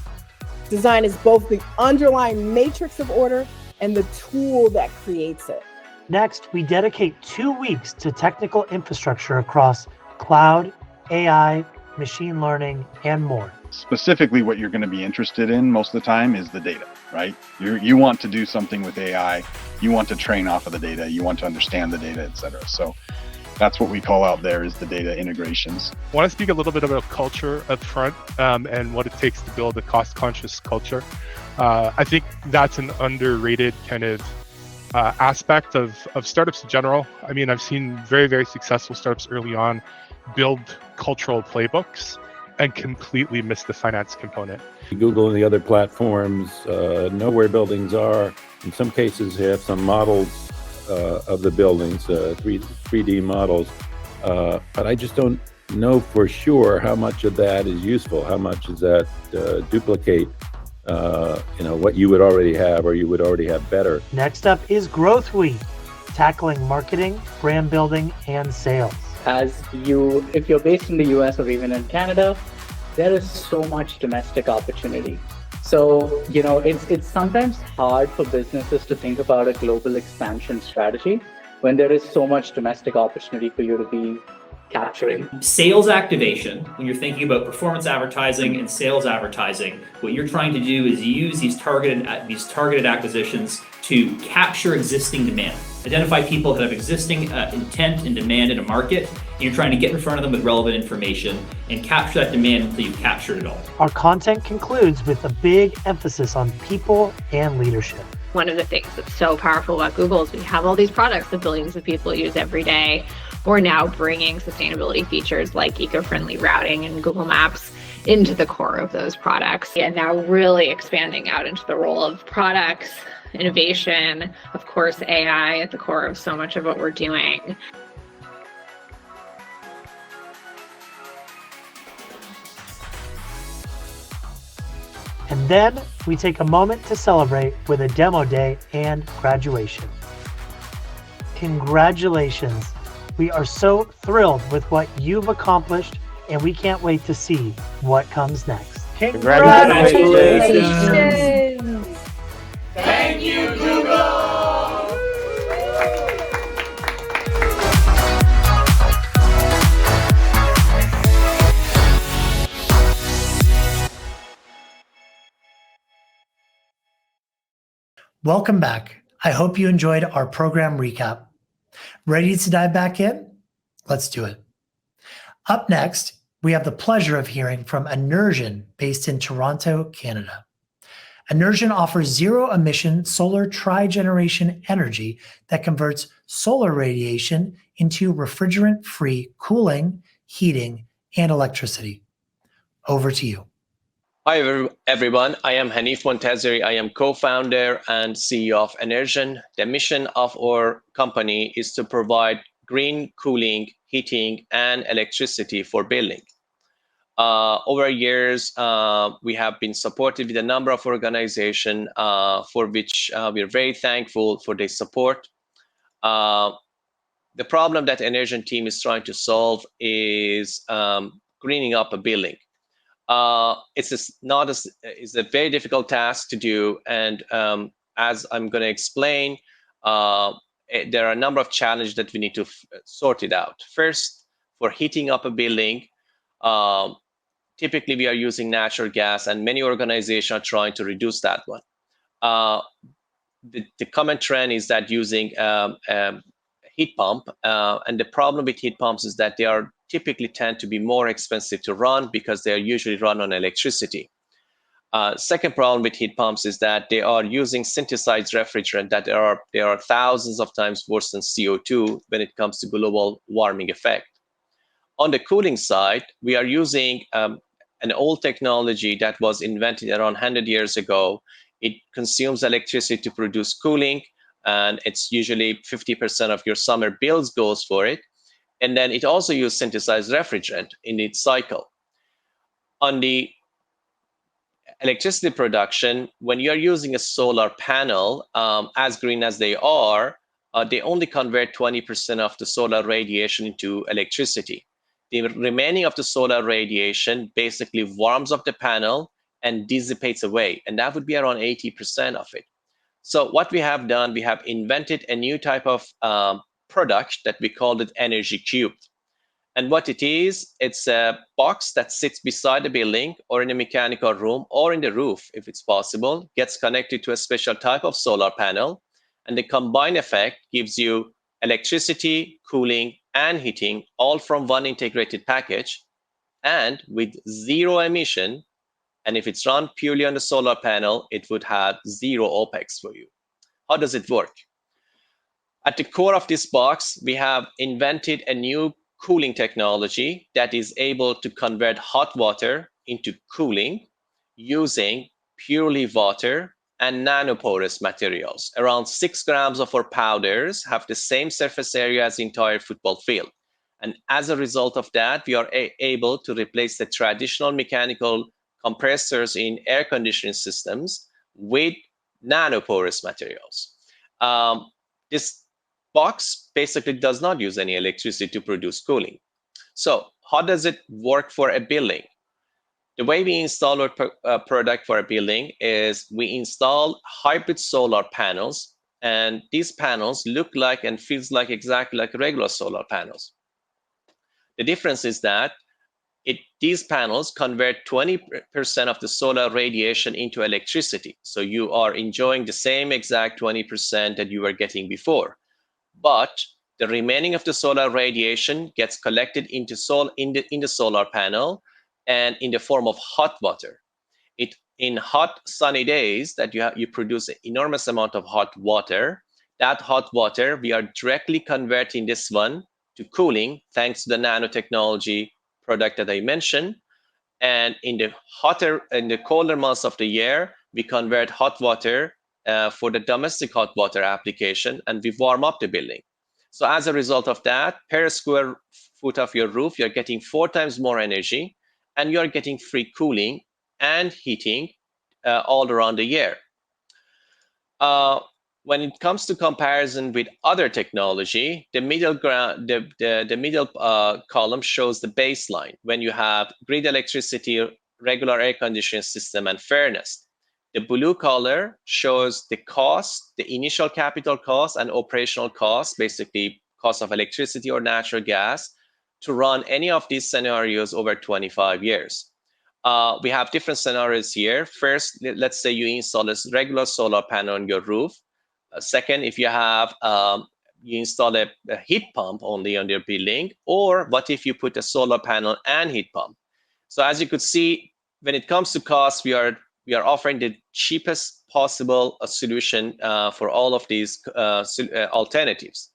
Design is both the underlying matrix of order and the tool that creates it. Next, we dedicate 2 weeks to technical infrastructure across cloud, AI, machine learning, and more. Specifically, what you're going to be interested in most of the time is the data, right? You want to do something with AI, you want to train off of the data, you want to understand the data, et cetera. So That's what we call out there is the data integrations. I want to speak a little bit about culture up front and what it takes to build a cost-conscious culture. I think that's an underrated kind of aspect of startups in general. I mean, I've seen very, very successful startups early on build cultural playbooks and completely miss the finance component. Google and the other platforms know where buildings are. In some cases, they have some models of the buildings, 3D models, but I just don't know for sure how much of that is useful. How much does that duplicate what you would already have or you would already have better? Next up is Growth Week, tackling marketing, brand building, and sales. If you're based in the US or even in Canada, there is so much domestic opportunity. So, it's sometimes hard for businesses to think about a global expansion strategy when there is so much domestic opportunity for you to be capturing. Sales activation, when you're thinking about performance advertising and sales advertising, what you're trying to do is use these targeted acquisitions to capture existing demand. Identify people that have existing intent and demand in a market, and you're trying to get in front of them with relevant information and capture that demand until you've captured it all. Our content concludes with a big emphasis on people and leadership. One of the things that's so powerful about Google is we have all these products that billions of people use every day. We're now bringing sustainability features like eco-friendly routing and Google Maps into the core of those products. And now really expanding out into the role of products, innovation, of course, AI at the core of so much of what we're doing. And then we take a moment to celebrate with a demo day and graduation. Congratulations. We are so thrilled with what you've accomplished, and we can't wait to see what comes next. Congratulations. Thank you, Google! Welcome back. I hope you enjoyed our program recap. Ready to dive back in? Let's do it. Up next, we have the pleasure of hearing from Immersion, based in Toronto, Canada. Immersion offers zero-emission solar tri-generation energy that converts solar radiation into refrigerant-free cooling, heating, and electricity. Over to you. Hi, everyone. I am Hanif Montazeri. I am co-founder and CEO of Immersion. The mission of our company is to provide green cooling, heating, and electricity for building. Over years, we have been supported with a number of organizations for which we are very thankful for their support. The problem that Immersion team is trying to solve is greening up a building. It's a very difficult task to do, and as I'm going to explain, there are a number of challenges that we need to sort it out. First, for heating up a building, typically we are using natural gas, and many organizations are trying to reduce that one. The common trend is that using heat pump, and the problem with heat pumps is that they are typically tend to be more expensive to run because they are usually run on electricity. Second problem with heat pumps is that they are using synthesized refrigerant that they are thousands of times worse than CO2 when it comes to global warming effect. On the cooling side, we are using an old technology that was invented around 100 years ago. It consumes electricity to produce cooling, and it's usually 50% of your summer bills goes for it. And then it also uses synthesized refrigerant in its cycle. On the electricity production, when you're using a solar panel, as green as they are, they only convert 20% of the solar radiation into electricity. The remaining of the solar radiation basically warms up the panel and dissipates away, and that would be around 80% of it. So what we have done, we have invented a new type of product that we called it Energy Cubed. And what it is, it's a box that sits beside the building or in a mechanical room or in the roof, if it's possible, gets connected to a special type of solar panel. And the combined effect gives you electricity, cooling, and heating, all from one integrated package, and with zero emission. And if it's run purely on the solar panel, it would have zero OPEX for you. How does it work? At the core of this box, we have invented a new cooling technology that is able to convert hot water into cooling using purely water and nanoporous materials. Around 6 grams of our powders have the same surface area as the entire football field. And as a result of that, we are able to replace the traditional mechanical compressors in air conditioning systems with nanoporous materials. This box basically does not use any electricity to produce cooling. So how does it work for a building? The way we install our product for a building is we install hybrid solar panels, and these panels look like and feels like exactly like regular solar panels. The difference is that these panels convert 20% of the solar radiation into electricity. So you are enjoying the same exact 20% that you were getting before. But the remaining of the solar radiation gets collected into in the solar panel and in the form of hot water. In hot sunny days that you produce an enormous amount of hot water. That hot water, we are directly converting this one to cooling thanks to the nanotechnology product that I mentioned. And in the colder months of the year, we convert hot water for the domestic hot water application, and we warm up the building. So as a result of that, per square foot of your roof, you're getting 4 times more energy, and you're getting free cooling and heating all around the year. When it comes to comparison with other technology, the middle column shows the baseline when you have grid electricity, regular air conditioning system, and fairness. The blue color shows the cost, the initial capital cost and operational cost, basically cost of electricity or natural gas, to run any of these scenarios over 25 years. We have different scenarios here. First, let's say you install a regular solar panel on your roof. Second, if you have you install a heat pump only on your building, or what if you put a solar panel and heat pump? So as you could see, when it comes to cost, we are offering the cheapest possible solution for all of these alternatives.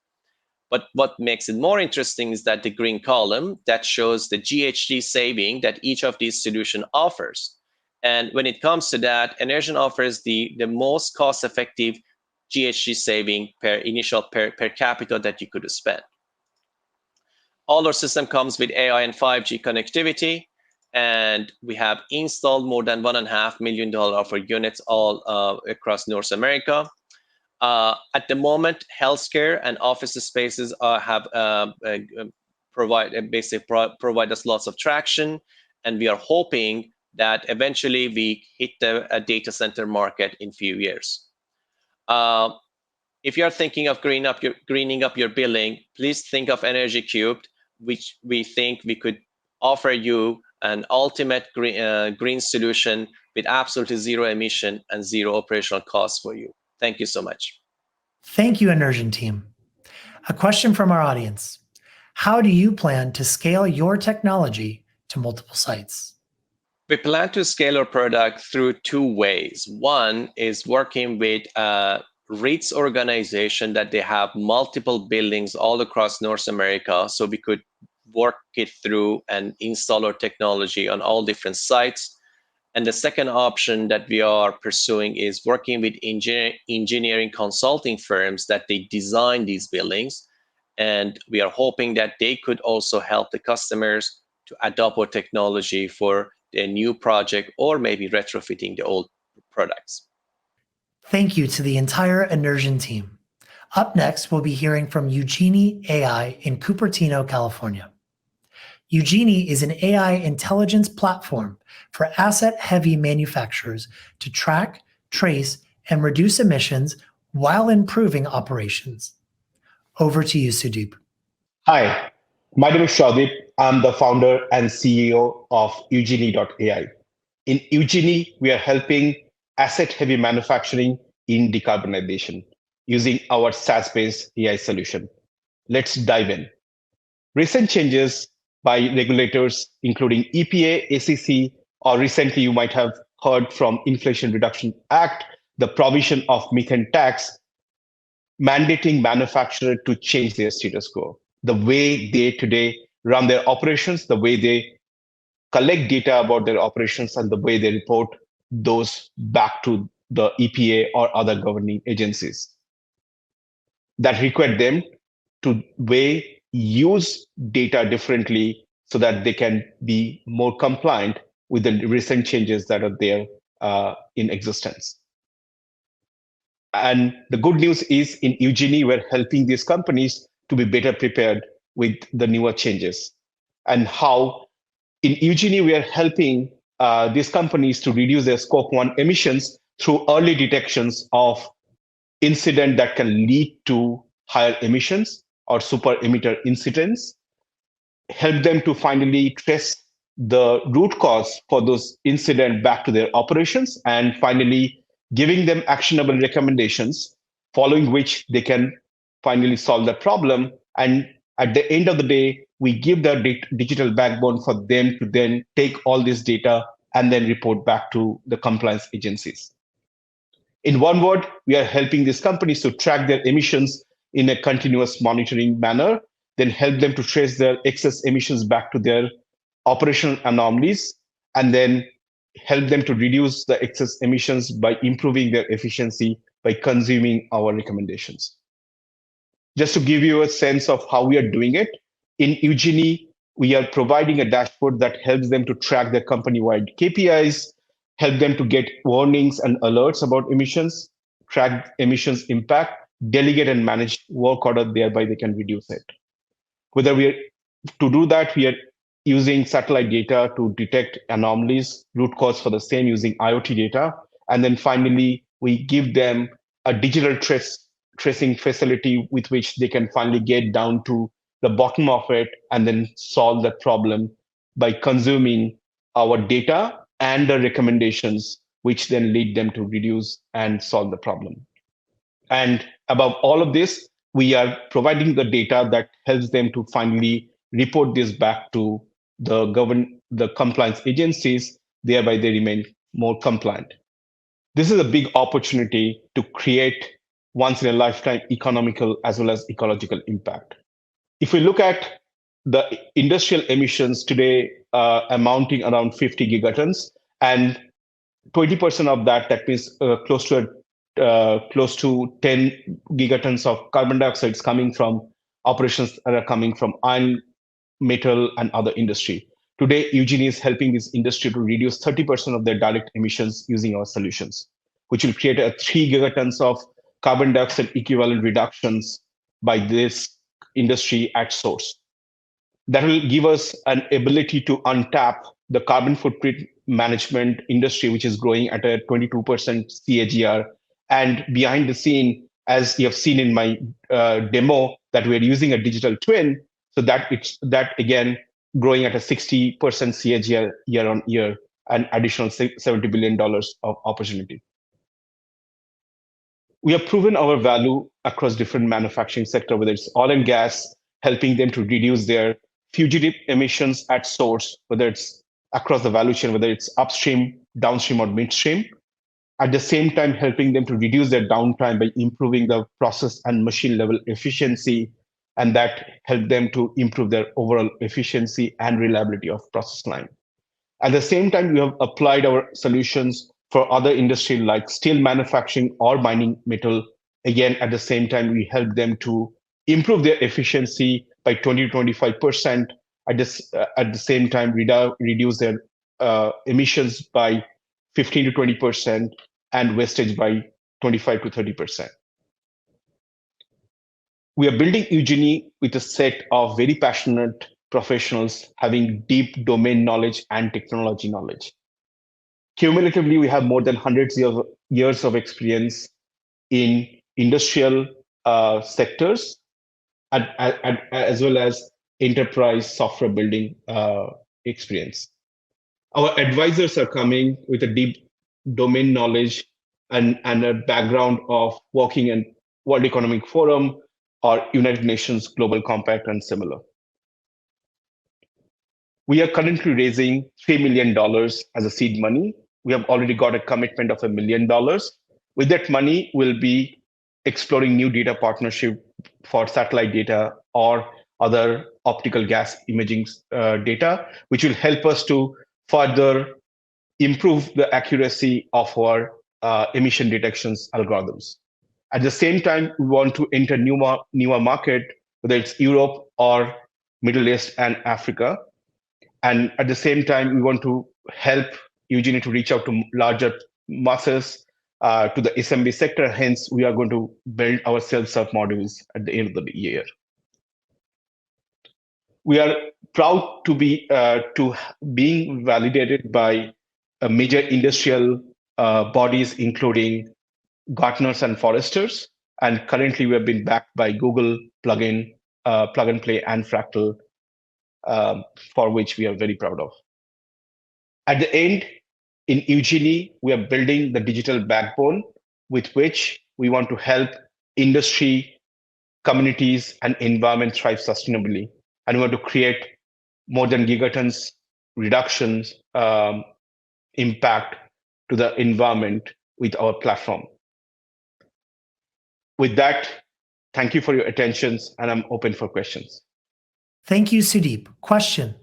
But what makes it more interesting is that the green column that shows the GHG saving that each of these solutions offers. And when it comes to that, Immersion offers the most cost-effective GHG saving per capita that you could spend. All our system comes with AI and 5G connectivity, and we have installed more than $1.5 million of our units all across North America. At the moment, healthcare and office spaces provide us lots of traction, and we are hoping that eventually we hit the data center market in a few years. If you're thinking of greening up your building, please think of Energy Cubed, which we think we could offer you an ultimate green solution with absolutely zero emission and zero operational costs for you. Thank you so much. Thank you, Immersion team. A question from our audience. How do you plan to scale your technology to multiple sites? We plan to scale our product through 2 ways. One is working with REITs organization that they have multiple buildings all across North America, so we could work it through and install our technology on all different sites. And the second option that we are pursuing is working with engineering consulting firms that they design these buildings. And we are hoping that they could also help the customers to adopt our technology for their new project or maybe retrofitting the old products. Thank you to the entire Immersion team. Up next, we'll be hearing from Eugenie AI in Cupertino, California. Eugenie is an AI intelligence platform for asset-heavy manufacturers to track, trace, and reduce emissions while improving operations. Over to you, Sudeep. Hi, my name is Shadip. I'm the founder and CEO of Eugenie.ai. In Eugenie, we are helping asset-heavy manufacturing in decarbonization using our SaaS-based AI solution. Let's dive in. Recent changes by regulators, including EPA, ACC, or recently you might have heard from Inflation Reduction Act, the provision of methane tax, mandating manufacturers to change their status quo. The way they today run their operations, the way they collect data about their operations, and the way they report those back to the EPA or other governing agencies that require them to use data differently so that they can be more compliant with the recent changes that are there in existence. And the good news is in Eugenie, we're helping these companies to be better prepared with the newer changes. And how in Eugenie, we are helping these companies to reduce their scope 1 emissions through early detections of incidents that can lead to higher emissions or super emitter incidents, help them to finally trace the root cause for those incidents back to their operations, and finally giving them actionable recommendations, following which they can finally solve the problem. And at the end of the day, we give the digital backbone for them to then take all this data and then report back to the compliance agencies. In one word, we are helping these companies to track their emissions in a continuous monitoring manner, then help them to trace their excess emissions back to their operational anomalies, and then help them to reduce the excess emissions by improving their efficiency by consuming our recommendations. Just to give you a sense of how we are doing it, in Eugenie, we are providing a dashboard that helps them to track their company-wide KPIs, help them to get warnings and alerts about emissions, track emissions impact, delegate and manage work order, thereby they can reduce it. To do that, we are using satellite data to detect anomalies, root cause for the same using IoT data. And then finally, we give them a digital tracing facility with which they can finally get down to the bottom of it and then solve that problem by consuming our data and the recommendations, which then lead them to reduce and solve the problem. And above all of this, we are providing the data that helps them to finally report this back to the compliance agencies, thereby they remain more compliant. This is a big opportunity to create once in a lifetime economical as well as ecological impact. If we look at the industrial emissions today amounting around 50 gigatons, and 20% of that means close to 10 gigatons of carbon dioxide is coming from operations that are coming from iron, metal, and other industry. Today, Eugenie is helping this industry to reduce 30% of their direct emissions using our solutions, which will create a 3 gigatons of carbon dioxide equivalent reductions by this industry at source. That will give us an ability to untap the carbon footprint management industry, which is growing at a 22% CAGR. And behind the scene, as you have seen in my demo, that we're using a digital twin, so that again growing at a 60% CAGR year on year, an additional $70 billion of opportunity. We have proven our value across different manufacturing sector, whether it's oil and gas, helping them to reduce their fugitive emissions at source, whether it's across the value chain, whether it's upstream, downstream, or midstream. At the same time, helping them to reduce their downtime by improving the process and machine level efficiency, and that help them to improve their overall efficiency and reliability of process line. At the same time, we have applied our solutions for other industry like steel manufacturing or mining metal. Again, at the same time, we help them to improve their efficiency by 20 to 25%. At the same time, reduce their emissions by 15 to 20% and wastage by 25 to 30%. We are building Eugenie with a set of very passionate professionals having deep domain knowledge and technology knowledge. Cumulatively, we have more than hundreds of years of experience in industrial sectors as well as enterprise software building experience. Our advisors are coming with a deep domain knowledge and a background of working in World Economic Forum, or United Nations Global Compact and similar. We are currently raising $3 million as a seed money. We have already got a commitment of $1 million. With that money, we'll be exploring new data partnership for satellite data or other optical gas imaging data, which will help us to further improve the accuracy of our emission detections algorithms. At the same time, we want to enter newer market, whether it's Europe or Middle East and Africa. And at the same time, we want to help Eugenie to reach out to larger masses, to the SMB sector. Hence, we are going to build our self-serve modules at the end of the year. We are proud to be being validated by major industrial bodies, including Gartners and Forresters. And currently, we have been backed by Google, Plug and Play, and Fractal, for which we are very proud of. At the end, in Eugenie, we are building the digital backbone with which we want to help industry, communities, and environment thrive sustainably. And we want to create more than gigatons reductions impact to the environment with our platform. With that, thank you for your attention, and I'm open for questions. Thank you, Sudeep. Question: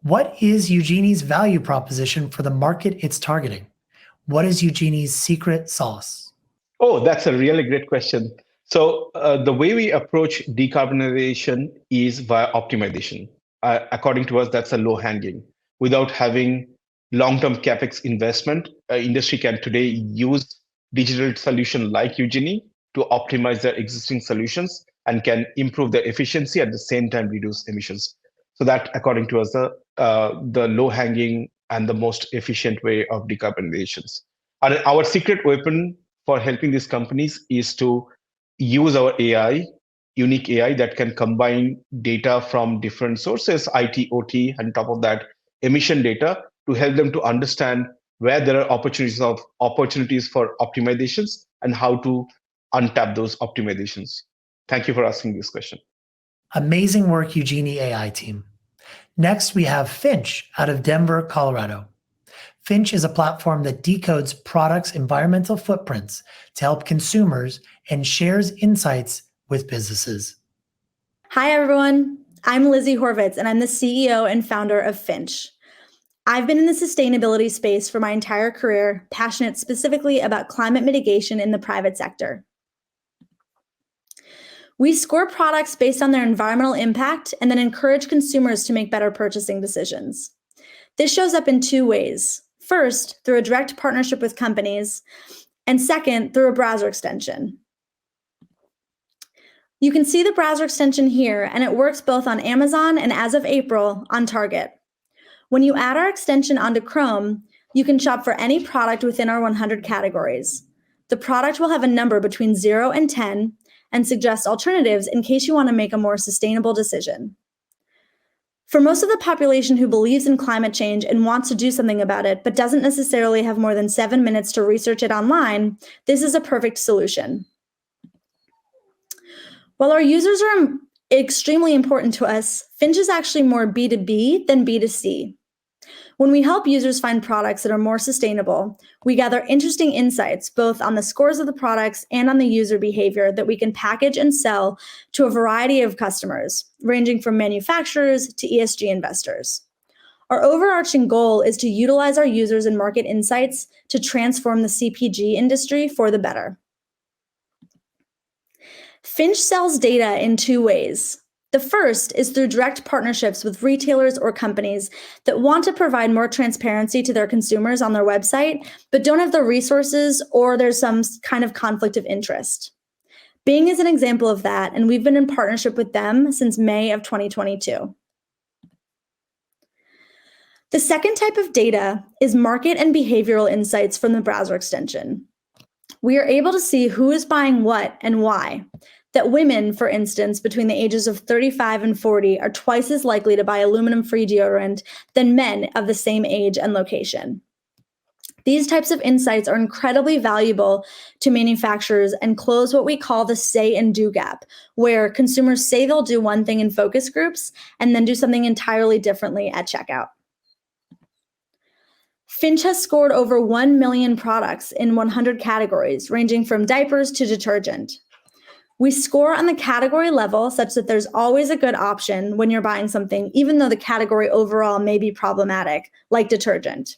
what is Eugenie's value proposition for the market it's targeting? What is Eugenie's secret sauce? Oh, that's a really great question. So the way we approach decarbonization is via optimization. According to us, that's a low hanging. Without having long-term capex investment, industry can today use digital solution like Eugenie to optimize their existing solutions and can improve their efficiency at the same time reduce emissions. So that, according to us, the low-hanging and the most efficient way of decarbonizations. And our secret weapon for helping these companies is to use our AI, unique AI that can combine data from different sources, IT, OT, and top of that, emission data, to help them to understand where there are opportunities for optimizations and how to untap those optimizations. Thank you for asking this question. Amazing work, Eugenie AI team. Next, we have Finch out of Denver, Colorado. Finch is a platform that decodes products' environmental footprints to help consumers and shares insights with businesses. Hi, everyone. I'm Lizzie Horvitz, and I'm the CEO and founder of Finch. I've been in the sustainability space for my entire career, passionate specifically about climate mitigation in the private sector. We score products based on their environmental impact and then encourage consumers to make better purchasing decisions. This shows up in two ways. First, through a direct partnership with companies, and second, through a browser extension. You can see the browser extension here, and it works both on Amazon and, as of April, on Target. When you add our extension onto Chrome, you can shop for any product within our 100 categories. The product will have a number between 0 and 10 and suggest alternatives in case you want to make a more sustainable decision. For most of the population who believes in climate change and wants to do something about it, but doesn't necessarily have more than 7 minutes to research it online, this is a perfect solution. While our users are extremely important to us, Finch is actually more B2B than B2C. When we help users find products that are more sustainable, we gather interesting insights both on the scores of the products and on the user behavior that we can package and sell to a variety of customers, ranging from manufacturers to ESG investors. Our overarching goal is to utilize our users and market insights to transform the CPG industry for the better. Finch sells data in two ways. The first is through direct partnerships with retailers or companies that want to provide more transparency to their consumers on their website, but don't have the resources or there's some kind of conflict of interest. Bing is an example of that, and we've been in partnership with them since May of 2022. The second type of data is market and behavioral insights from the browser extension. We are able to see who is buying what and why. That women, for instance, between the ages of 35 and 40 are twice as likely to buy aluminum-free deodorant than men of the same age and location. These types of insights are incredibly valuable to manufacturers and close what we call the say and do gap, where consumers say they'll do one thing in focus groups and then do something entirely differently at checkout. Finch has scored over 1 million products in 100 categories, ranging from diapers to detergent. We score on the category level such that there's always a good option when you're buying something, even though the category overall may be problematic, like detergent.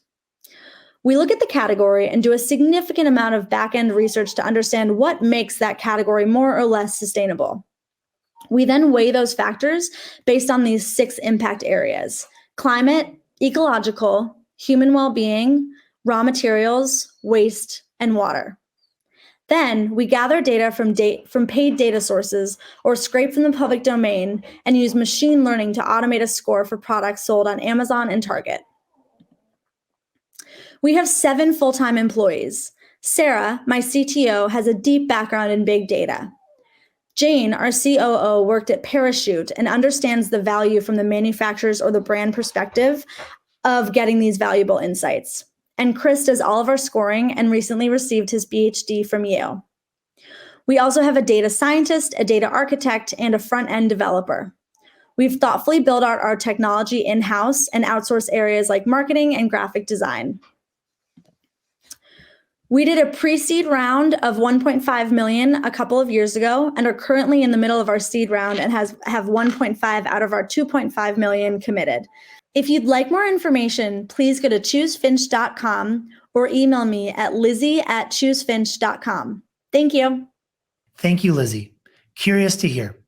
We look at the category and do a significant amount of back-end research to understand what makes that category more or less sustainable. We then weigh those factors based on these 6 impact areas: climate, ecological, human well-being, raw materials, waste, and water. Then we gather data from paid data sources or scrape from the public domain and use machine learning to automate a score for products sold on Amazon and Target. We have 7 full-time employees. Sarah, my CTO, has a deep background in big data. Jane, our COO, worked at Parachute and understands the value from the manufacturer's or the brand perspective of getting these valuable insights. And Chris does all of our scoring and recently received his PhD from Yale. We also have a data scientist, a data architect, and a front-end developer. We've thoughtfully built out our technology in-house and outsource areas like marketing and graphic design. We did a pre-seed round of 1.5 million a couple of years ago and are currently in the middle of our seed round and have 1.5 out of our 2.5 million committed. If you'd like more information, please go to choosefinch.com or email me at lizzie@choosefinch.com. Thank you. Thank you, Lizzie. Curious to hear,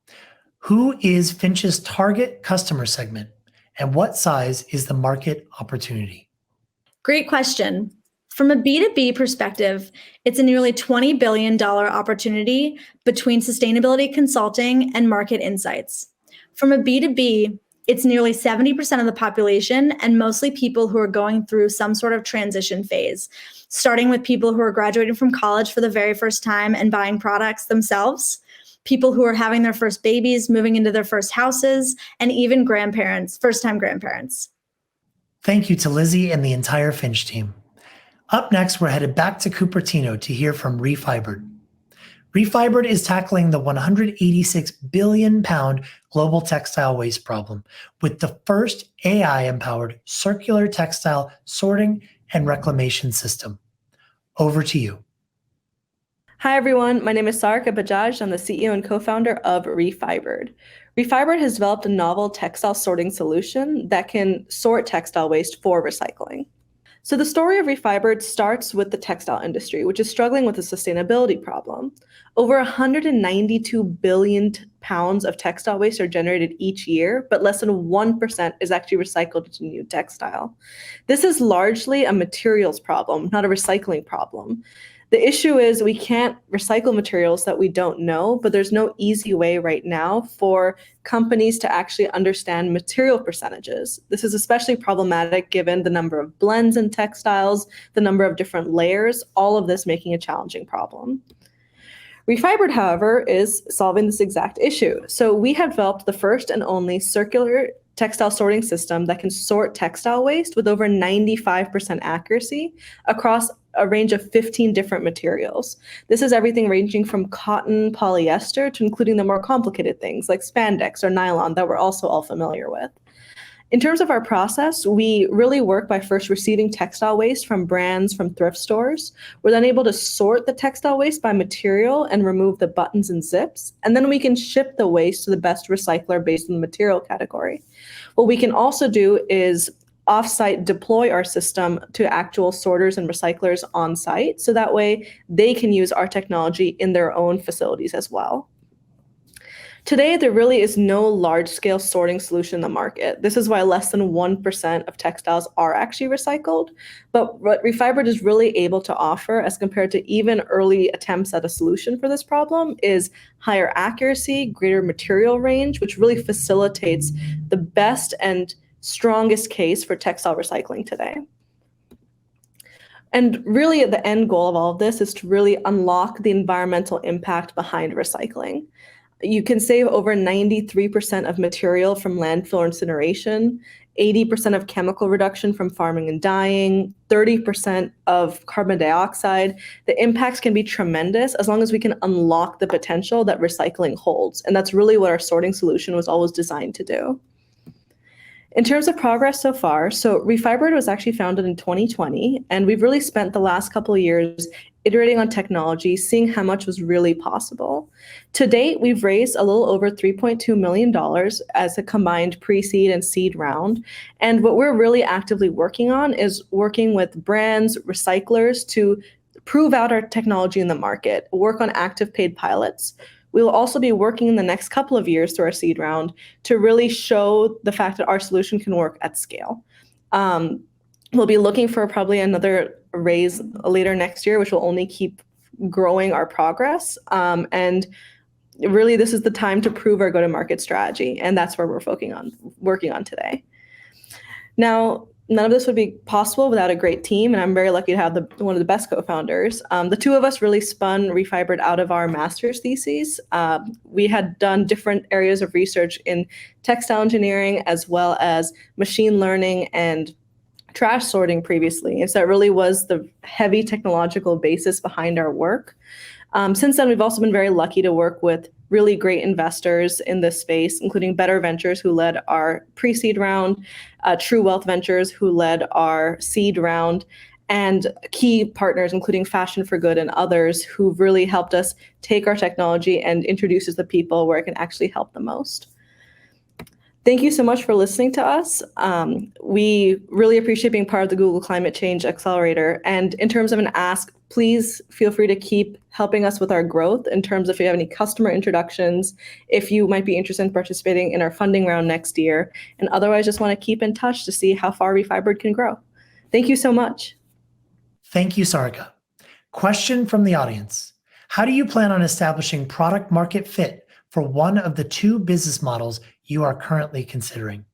who is Finch's target customer segment and what size is the market opportunity? Great question. From a B2B perspective, it's a nearly $20 billion opportunity between sustainability consulting and market insights. From a B2B, it's nearly 70% of the population and mostly people who are going through some sort of transition phase, starting with people who are graduating from college for the very first time and buying products themselves, people who are having their first babies, moving into their first houses, and even grandparents, first-time grandparents. Thank you to Lizzie and the entire Finch team. Up next, we're headed back to Cupertino to hear from Refibered. Refibered is tackling the 186 billion pound global textile waste problem with the first AI-empowered circular textile sorting and reclamation system. Over to you. Hi, everyone. My name is Sarika Bajaj. I'm the CEO and co-founder of Refibered. Refibered has developed a novel textile sorting solution that can sort textile waste for recycling. So the story of Refibered starts with the textile industry, which is struggling with a sustainability problem. Over 192 billion pounds of textile waste are generated each year, but less than 1% is actually recycled into new textile. This is largely a materials problem, not a recycling problem. The issue is we can't recycle materials that we don't know, but there's no easy way right now for companies to actually understand material percentages. This is especially problematic given the number of blends in textiles, the number of different layers, all of this making a challenging problem. Refibered, however, is solving this exact issue. So we have developed the first and only circular textile sorting system that can sort textile waste with over 95% accuracy across a range of 15 different materials. This is everything ranging from cotton, polyester, to including the more complicated things like spandex or nylon that we're also all familiar with. In terms of our process, we really work by first receiving textile waste from brands from thrift stores. We're then able to sort the textile waste by material and remove the buttons and zips, and then we can ship the waste to the best recycler based on the material category. What we can also do is off-site deploy our system to actual sorters and recyclers on-site, so that way they can use our technology in their own facilities as well. Today, there really is no large-scale sorting solution in the market. This is why less than 1% of textiles are actually recycled. But what Refibered is really able to offer, as compared to even early attempts at a solution for this problem, is higher accuracy, greater material range, which really facilitates the best and strongest case for textile recycling today. And really, the end goal of all of this is to really unlock the environmental impact behind recycling. You can save over 93% of material from landfill incineration. 80% of chemical reduction from farming and dyeing, 30% of carbon dioxide. The impacts can be tremendous as long as we can unlock the potential that recycling holds. And that's really what our sorting solution was always designed to do. In terms of progress so far, so Refibered was actually founded in 2020, and we've really spent the last couple of years iterating on technology, seeing how much was really possible. To date, we've raised a little over $3.2 million as a combined pre-seed and seed round. And what we're really actively working on is working with brands, recyclers to prove out our technology in the market, work on active paid pilots. We will also be working in the next couple of years through our seed round to really show the fact that our solution can work at scale. We'll be looking for probably another raise later next year, which will only keep growing our progress. And really, this is the time to prove our go-to-market strategy, and that's where we're working on today. Now, none of this would be possible without a great team, and I'm very lucky to have one of the best co-founders. The two of us really spun Refibered out of our master's theses. We had done different areas of research in textile engineering as well as machine learning and trash sorting previously. And so it really was the heavy technological basis behind our work. Since then, we've also been very lucky to work with really great investors in this space, including Better Ventures, who led our pre-seed round, True Wealth Ventures, who led our seed round, and key partners, including Fashion for Good and others, who've really helped us take our technology and introduce it to the people where it can actually help the most. Thank you so much for listening to us. We really appreciate being part of the Google Climate Change Accelerator. And in terms of an ask, please feel free to keep helping us with our growth in terms of if you have any customer introductions, if you might be interested in participating in our funding round next year, and otherwise just want to keep in touch to see how far Refibered can grow. Thank you so much. Thank you, Sarika. Question from the audience. How do you plan on establishing product market fit for one of the two business models you are currently considering?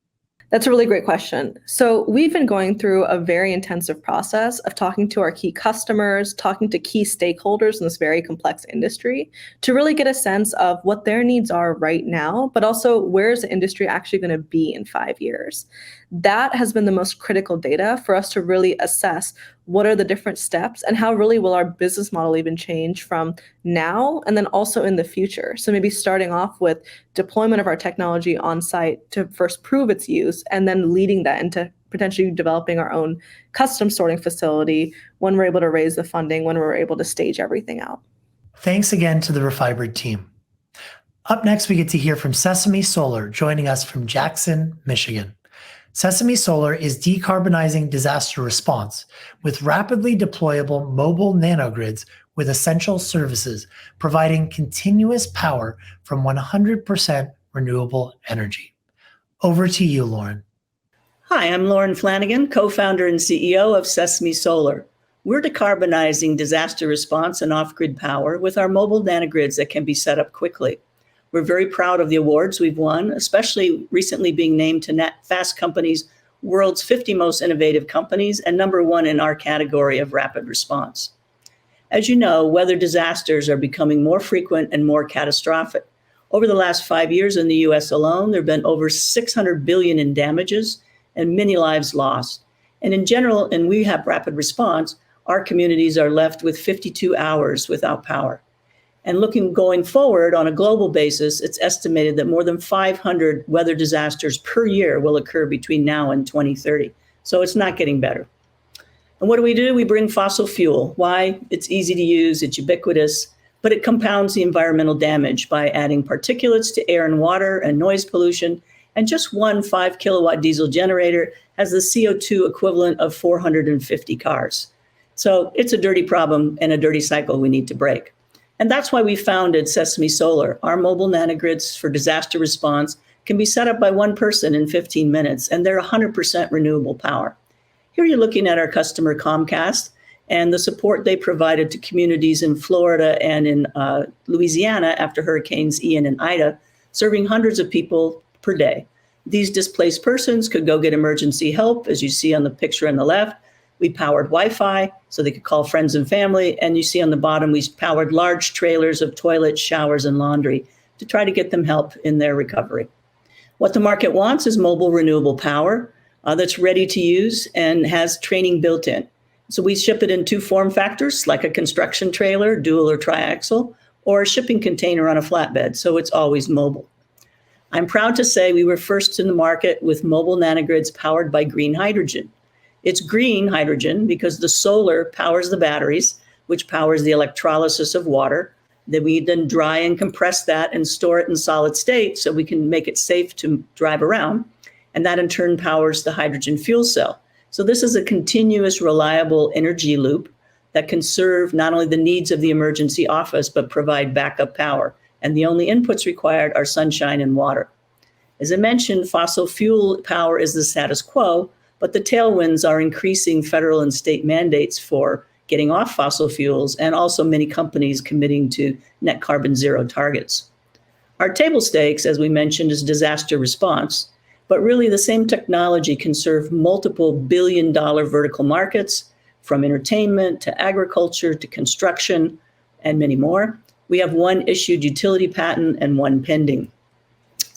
That's a really great question. So we've been going through a very intensive process of talking to our key customers, talking to key stakeholders in this very complex industry to really get a sense of what their needs are right now, but also where is the industry actually going to be in 5 years. That has been the most critical data for us to really assess what are the different steps and how really will our business model even change from now and then also in the future. So maybe starting off with deployment of our technology on site to first prove its use and then leading that into potentially developing our own custom sorting facility when we're able to raise the funding, when we're able to stage everything out. Thanks again to the Refibered team. Up next, we get to hear from Sesame Solar joining us from Jackson, Michigan. Sesame Solar is decarbonizing disaster response with rapidly deployable mobile nanogrids with essential services, providing continuous power from 100% renewable energy. Over to you, Lauren. Hi, I'm Lauren Flanagan, co-founder and CEO of Sesame Solar. We're decarbonizing disaster response and off-grid power with our mobile nanogrids that can be set up quickly. We're very proud of the awards we've won, especially recently being named to Fast Company's World's 50 Most Innovative Companies and #1 in our category of rapid response. As you know, weather disasters are becoming more frequent and more catastrophic. Over the last 5 years in the US alone, there have been over $600 billion in damages and many lives lost. And in general, and we have rapid response, our communities are left with 52 hours without power. And going forward on a global basis, it's estimated that more than 500 weather disasters per year will occur between now and 2030. So it's not getting better. And what do? We bring fossil fuel. Why? It's easy to use, it's ubiquitous, but it compounds the environmental damage by adding particulates to air and water and noise pollution. And just one 5 kilowatt diesel generator has the CO2 equivalent of 450 cars. So it's a dirty problem and a dirty cycle we need to break. And that's why we founded Sesame Solar. Our mobile nanogrids for disaster response can be set up by one person in 15 minutes, and they're 100% renewable power. Here you're looking at our customer Comcast and the support they provided to communities in Florida and in Louisiana after Hurricanes Ian and Ida, serving hundreds of people per day. These displaced persons could go get emergency help, as you see on the picture on the left. We powered Wi-Fi so they could call friends and family. And you see on the bottom, we powered large trailers of toilets, showers, and laundry to try to get them help in their recovery. What the market wants is mobile renewable power. that's ready to use and has training built in. So we ship it in 2 form factors, like a construction trailer, dual or triaxle, or a shipping container on a flatbed, so it's always mobile. I'm proud to say we were first in the market with mobile nanogrids powered by green hydrogen. It's green hydrogen because the solar powers the batteries, which powers the electrolysis of water. Then we dry and compress that and store it in solid state so we can make it safe to drive around. And that in turn powers the hydrogen fuel cell. So this is a continuous, reliable energy loop that can serve not only the needs of the emergency office, but provide backup power. And the only inputs required are sunshine and water. As I mentioned, fossil fuel power is the status quo, but the tailwinds are increasing federal and state mandates for getting off fossil fuels, and also many companies committing to net carbon zero targets. Our table stakes, as we mentioned, is disaster response, but really the same technology can serve multiple billion-dollar vertical markets, from entertainment to agriculture to construction and many more. We have 1 issued utility patent and 1 pending.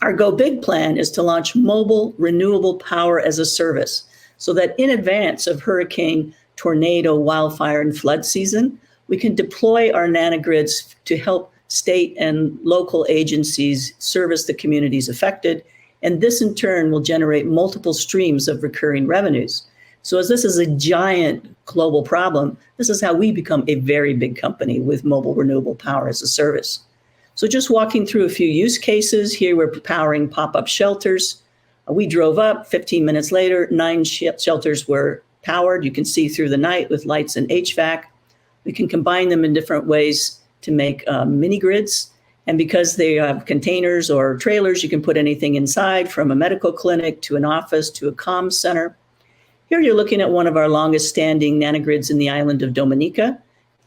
Our Go Big plan is to launch mobile renewable power as a service so that in advance of hurricane, tornado, wildfire, and flood season, we can deploy our nanogrids to help state and local agencies service the communities affected. And this in turn will generate multiple streams of recurring revenues. So as this is a giant global problem, this is how we become a very big company with mobile renewable power as a service. So just walking through a few use cases, here we're powering pop-up shelters. We drove up, 15 minutes later, 9 shelters were powered. You can see through the night with lights and HVAC. We can combine them in different ways to make mini grids. And because they have containers or trailers, you can put anything inside, from a medical clinic to an office to a comms center. Here you're looking at one of our longest standing nanogrids in the island of Dominica.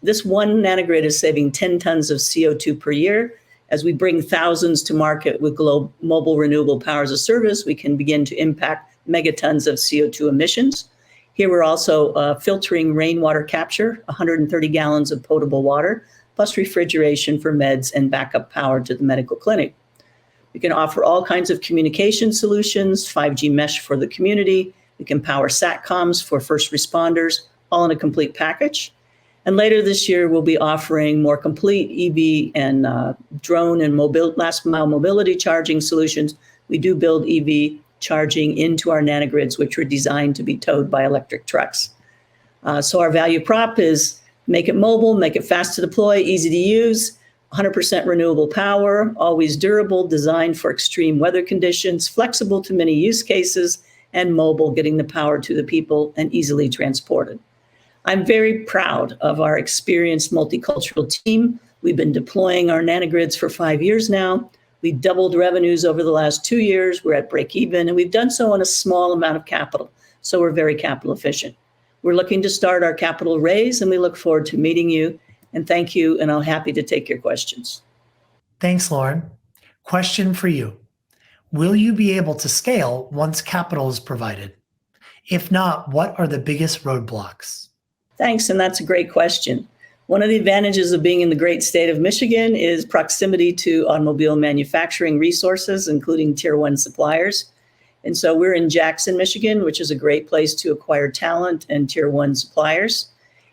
This 1 nanogrid is saving 10 tons of CO2 per year. As we bring thousands to market with mobile renewable power as a service, we can begin to impact megatons of CO2 emissions. Here we're also filtering rainwater capture, 130 gallons of potable water, plus refrigeration for meds and backup power to the medical clinic. We can offer all kinds of communication solutions, 5G mesh for the community. We can power SATCOMs for first responders, all in a complete package. And later this year, we'll be offering more complete EV and drone and last mile mobility charging solutions. We do build EV charging into our nanogrids, which are designed to be towed by electric trucks. So our value prop is make it mobile, make it fast to deploy, easy to use, 100% renewable power, always durable, designed for extreme weather conditions, flexible to many use cases, and mobile, getting the power to the people and easily transported. I'm very proud of our experienced multicultural team. We've been deploying our nanogrids for 5 years now. We doubled revenues over the last 2 years. We're at break even, and we've done so on a small amount of capital. So we're very capital efficient. We're looking to start our capital raise, and we look forward to meeting you. And thank you, and I'm happy to take your questions. Thanks, Lauren. Question for you. Will you be able to scale once capital is provided? If not, what are the biggest roadblocks? Thanks, and that's a great question. One of the advantages of being in the great state of Michigan is proximity to automobile manufacturing resources, including tier 1 suppliers. And so we're in Jackson, Michigan, which is a great place to acquire talent and tier 1 suppliers.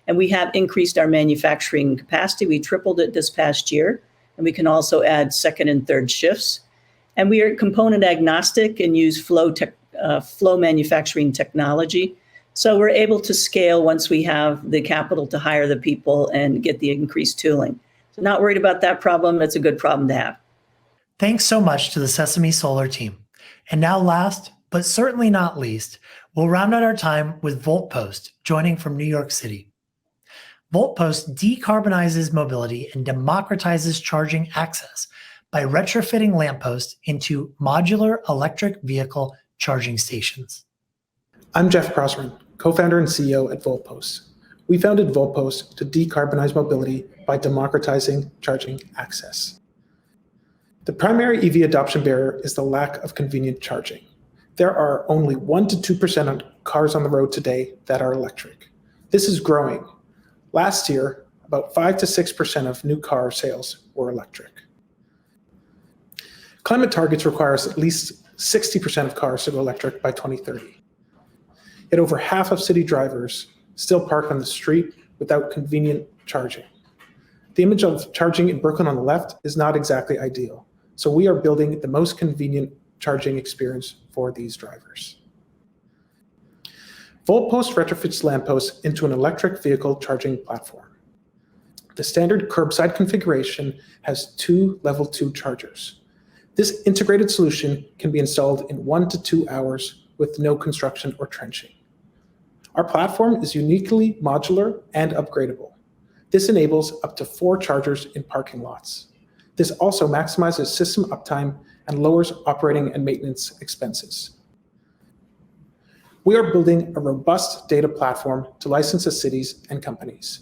And we have increased our manufacturing capacity. We tripled it this past year, and we can also add 2nd and 3rd shifts. And we are component agnostic and use flow manufacturing technology. So we're able to scale once we have the capital to hire the people and get the increased tooling. So not worried about that problem. It's a good problem to have. Thanks so much to the Sesame Solar team. And now last, but certainly not least, we'll round out our time with VoltPost, joining from New York City. VoltPost decarbonizes mobility and democratizes charging access by retrofitting lampposts into modular electric vehicle charging stations. I'm Jeff Crossman, co-founder and CEO at VoltPost. We founded VoltPost to decarbonize mobility by democratizing charging access. The primary EV adoption barrier is the lack of convenient charging. There are only 1 to 2% of cars on the road today that are electric. This is growing. Last year, about 5 to 6% of new car sales were electric. Climate targets require at least 60% of cars to go electric by 2030. Yet over half of city drivers still park on the street without convenient charging. The image of charging in Brooklyn on the left is not exactly ideal, so we are building the most convenient charging experience for these drivers. Voltpost retrofits lampposts into an electric vehicle charging platform. The standard curbside configuration has 2 level 2 chargers. This integrated solution can be installed in 1 to 2 hours with no construction or trenching. Our platform is uniquely modular and upgradable. This enables up to 4 chargers in parking lots. This also maximizes system uptime and lowers operating and maintenance expenses. We are building a robust data platform to license to cities and companies.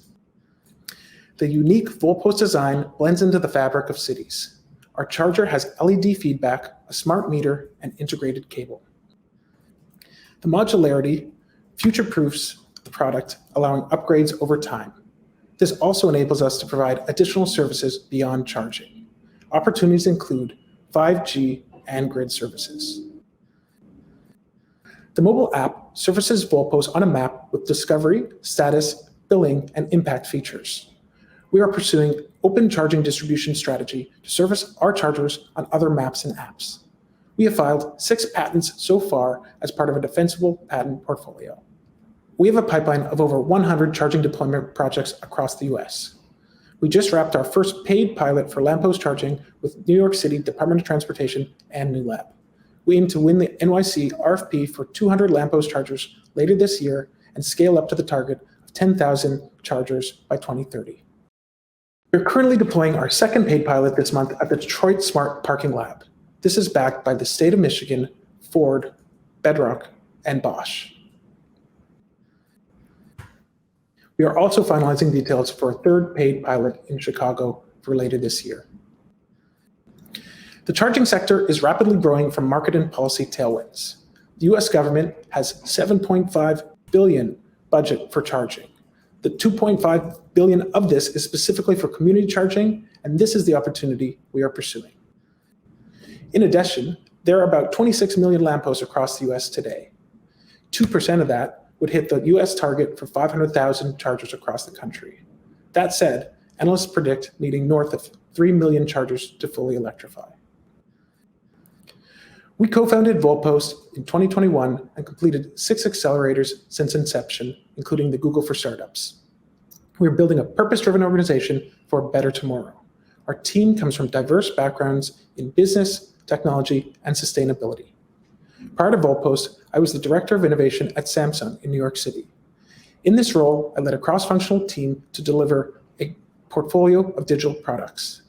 The unique Voltpost design blends into the fabric of cities. Our charger has LED feedback, a smart meter, and integrated cable. The modularity future-proofs the product, allowing upgrades over time. This also enables us to provide additional services beyond charging. Opportunities include 5G and grid services. The mobile app surfaces Voltpost on a map with discovery, status, billing, and impact features. We are pursuing open charging distribution strategy to service our chargers on other maps and apps. We have filed 6 patents so far as part of a defensible patent portfolio. We have a pipeline of over 100 charging deployment projects across the US. We just wrapped our first paid pilot for lamppost charging with New York City Department of Transportation and New Lab. We aim to win the NYC RFP for 200 lamppost chargers later this year and scale up to the target of 10,000 chargers by 2030. We're currently deploying our second paid pilot this month at the Detroit Smart Parking Lab. This is backed by the state of Michigan, Ford, Bedrock, and Bosch. We are also finalizing details for a third paid pilot in Chicago for later this year. The charging sector is rapidly growing from market and policy tailwinds. The US government has $7.5 billion budget for charging. The $2.5 billion of this is specifically for community charging, and this is the opportunity we are pursuing. In addition, there are about 26 million lampposts across the US today. 2% of that would hit the US target for 500,000 chargers across the country. That said, analysts predict needing north of 3 million chargers to fully electrify. We co-founded Voltpost in 2021 and completed 6 accelerators since inception, including the Google for Startups. We're building a purpose-driven organization for a better tomorrow. Our team comes from diverse backgrounds in business, technology, and sustainability. Prior to Voltpost, I was the Director of Innovation at Samsung in New York City. In this role, I led a cross-functional team to deliver a portfolio of digital products.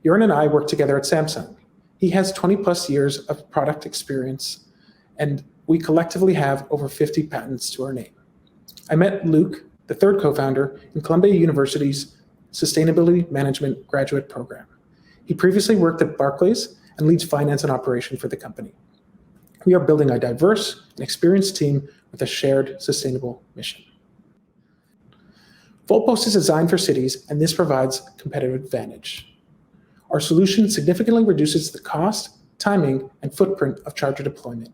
Joran and I worked together at Samsung. He has 20 plus years of product experience, and we collectively have over 50 patents to our name. I met Luke, the third co-founder, in Columbia University's Sustainability Management graduate program. He previously worked at Barclays and leads finance and operation for the company. We are building a diverse and experienced team with a shared sustainable mission. Voltpost is designed for cities, and this provides competitive advantage. Our solution significantly reduces the cost, timing, and footprint of charger deployment.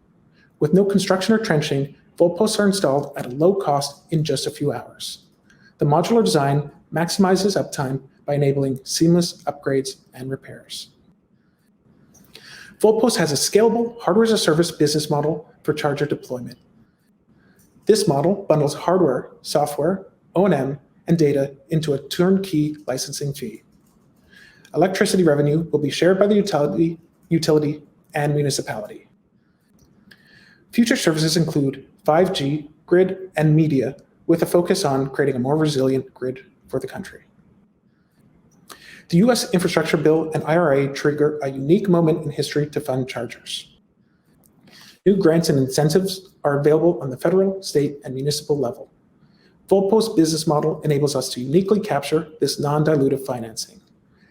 With no construction or trenching, Voltposts are installed at a low cost in just a few hours. The modular design maximizes uptime by enabling seamless upgrades and repairs. Voltpost has a scalable hardware-as-a-service business model for charger deployment. This model bundles hardware, software, O&M, and data into a turnkey licensing fee. Electricity revenue will be shared by the utility and municipality. Future services include 5G, grid, and media, with a focus on creating a more resilient grid for the country. The US infrastructure bill and IRA trigger a unique moment in history to fund chargers. New grants and incentives are available on the federal, state, and municipal level. Voltpost's business model enables us to uniquely capture this non-dilutive financing.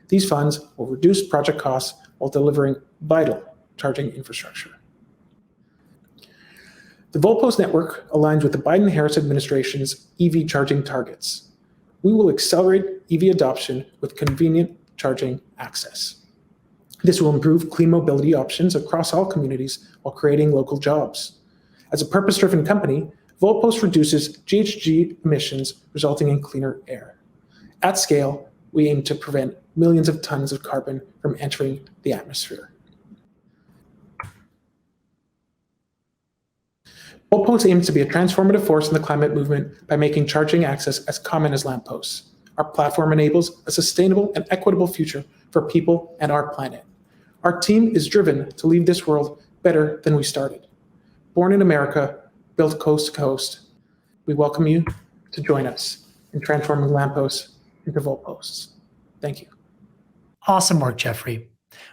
These funds will reduce project costs while delivering vital charging infrastructure. The Voltpost network aligns with the Biden-Harris administration's EV charging targets. We will accelerate EV adoption with convenient charging access. This will improve clean mobility options across all communities while creating local jobs. As a purpose-driven company, Voltpost reduces GHG emissions, resulting in cleaner air. At scale, we aim to prevent millions of tons of carbon from entering the atmosphere. Voltpost aims to be a transformative force in the climate movement by making charging access as common as lampposts. Our platform enables a sustainable and equitable future for people and our planet. Our team is driven to leave this world better than we started. Born in America, built coast to coast, we welcome you to join us in transforming lampposts into Voltposts. Thank you. Awesome work, Jeffrey.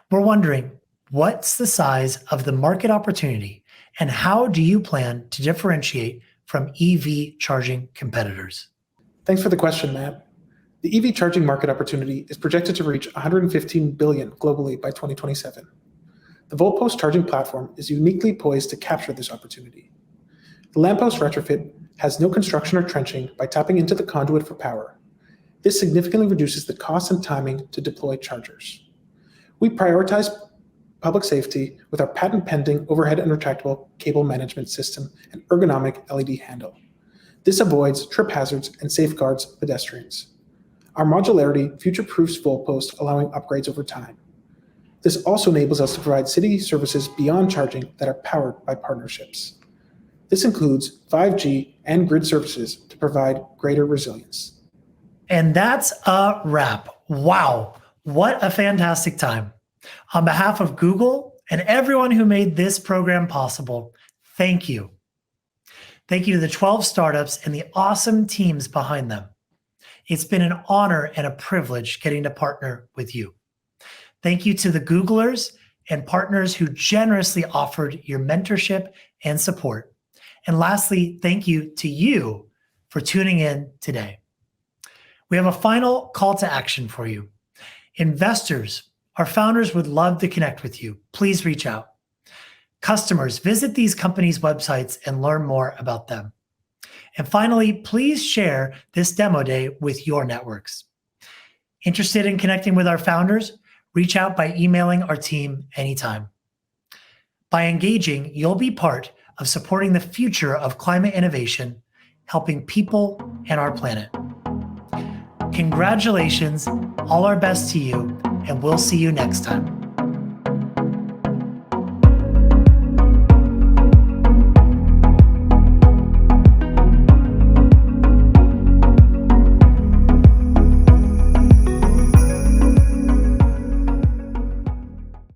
We're wondering, what's the size of the market opportunity and how do you plan to differentiate from EV charging competitors? Thanks for the question, Matt. The EV charging market opportunity is projected to reach $115 billion globally by 2027. The Voltpost charging platform is uniquely poised to capture this opportunity. The lamppost retrofit has no construction or trenching by tapping into the conduit for power. This significantly reduces the cost and timing to deploy chargers. We prioritize public safety with our patent-pending overhead and retractable cable management system and ergonomic LED handle. This avoids trip hazards and safeguards pedestrians. Our modularity future-proofs Voltpost, allowing upgrades over time. This also enables us to provide city services beyond charging that are powered by partnerships. This includes 5G and grid services to provide greater resilience. And that's a wrap. Wow, what a fantastic time. On behalf of Google and everyone who made this program possible, thank you. Thank you to the 12 startups and the awesome teams behind them. It's been an honor and a privilege getting to partner with you. Thank you to the Googlers and partners who generously offered your mentorship and support. And lastly, thank you to you for tuning in today. We have a final call to action for you. Investors, our founders would love to connect with you. Please reach out. Customers, visit these companies' websites and learn more about them. And finally, please share this demo day with your networks. Interested in connecting with our founders? Reach out by emailing our team anytime. By engaging, you'll be part of supporting the future of climate innovation, helping people and our planet. Congratulations, all our best to you, and we'll see you next time.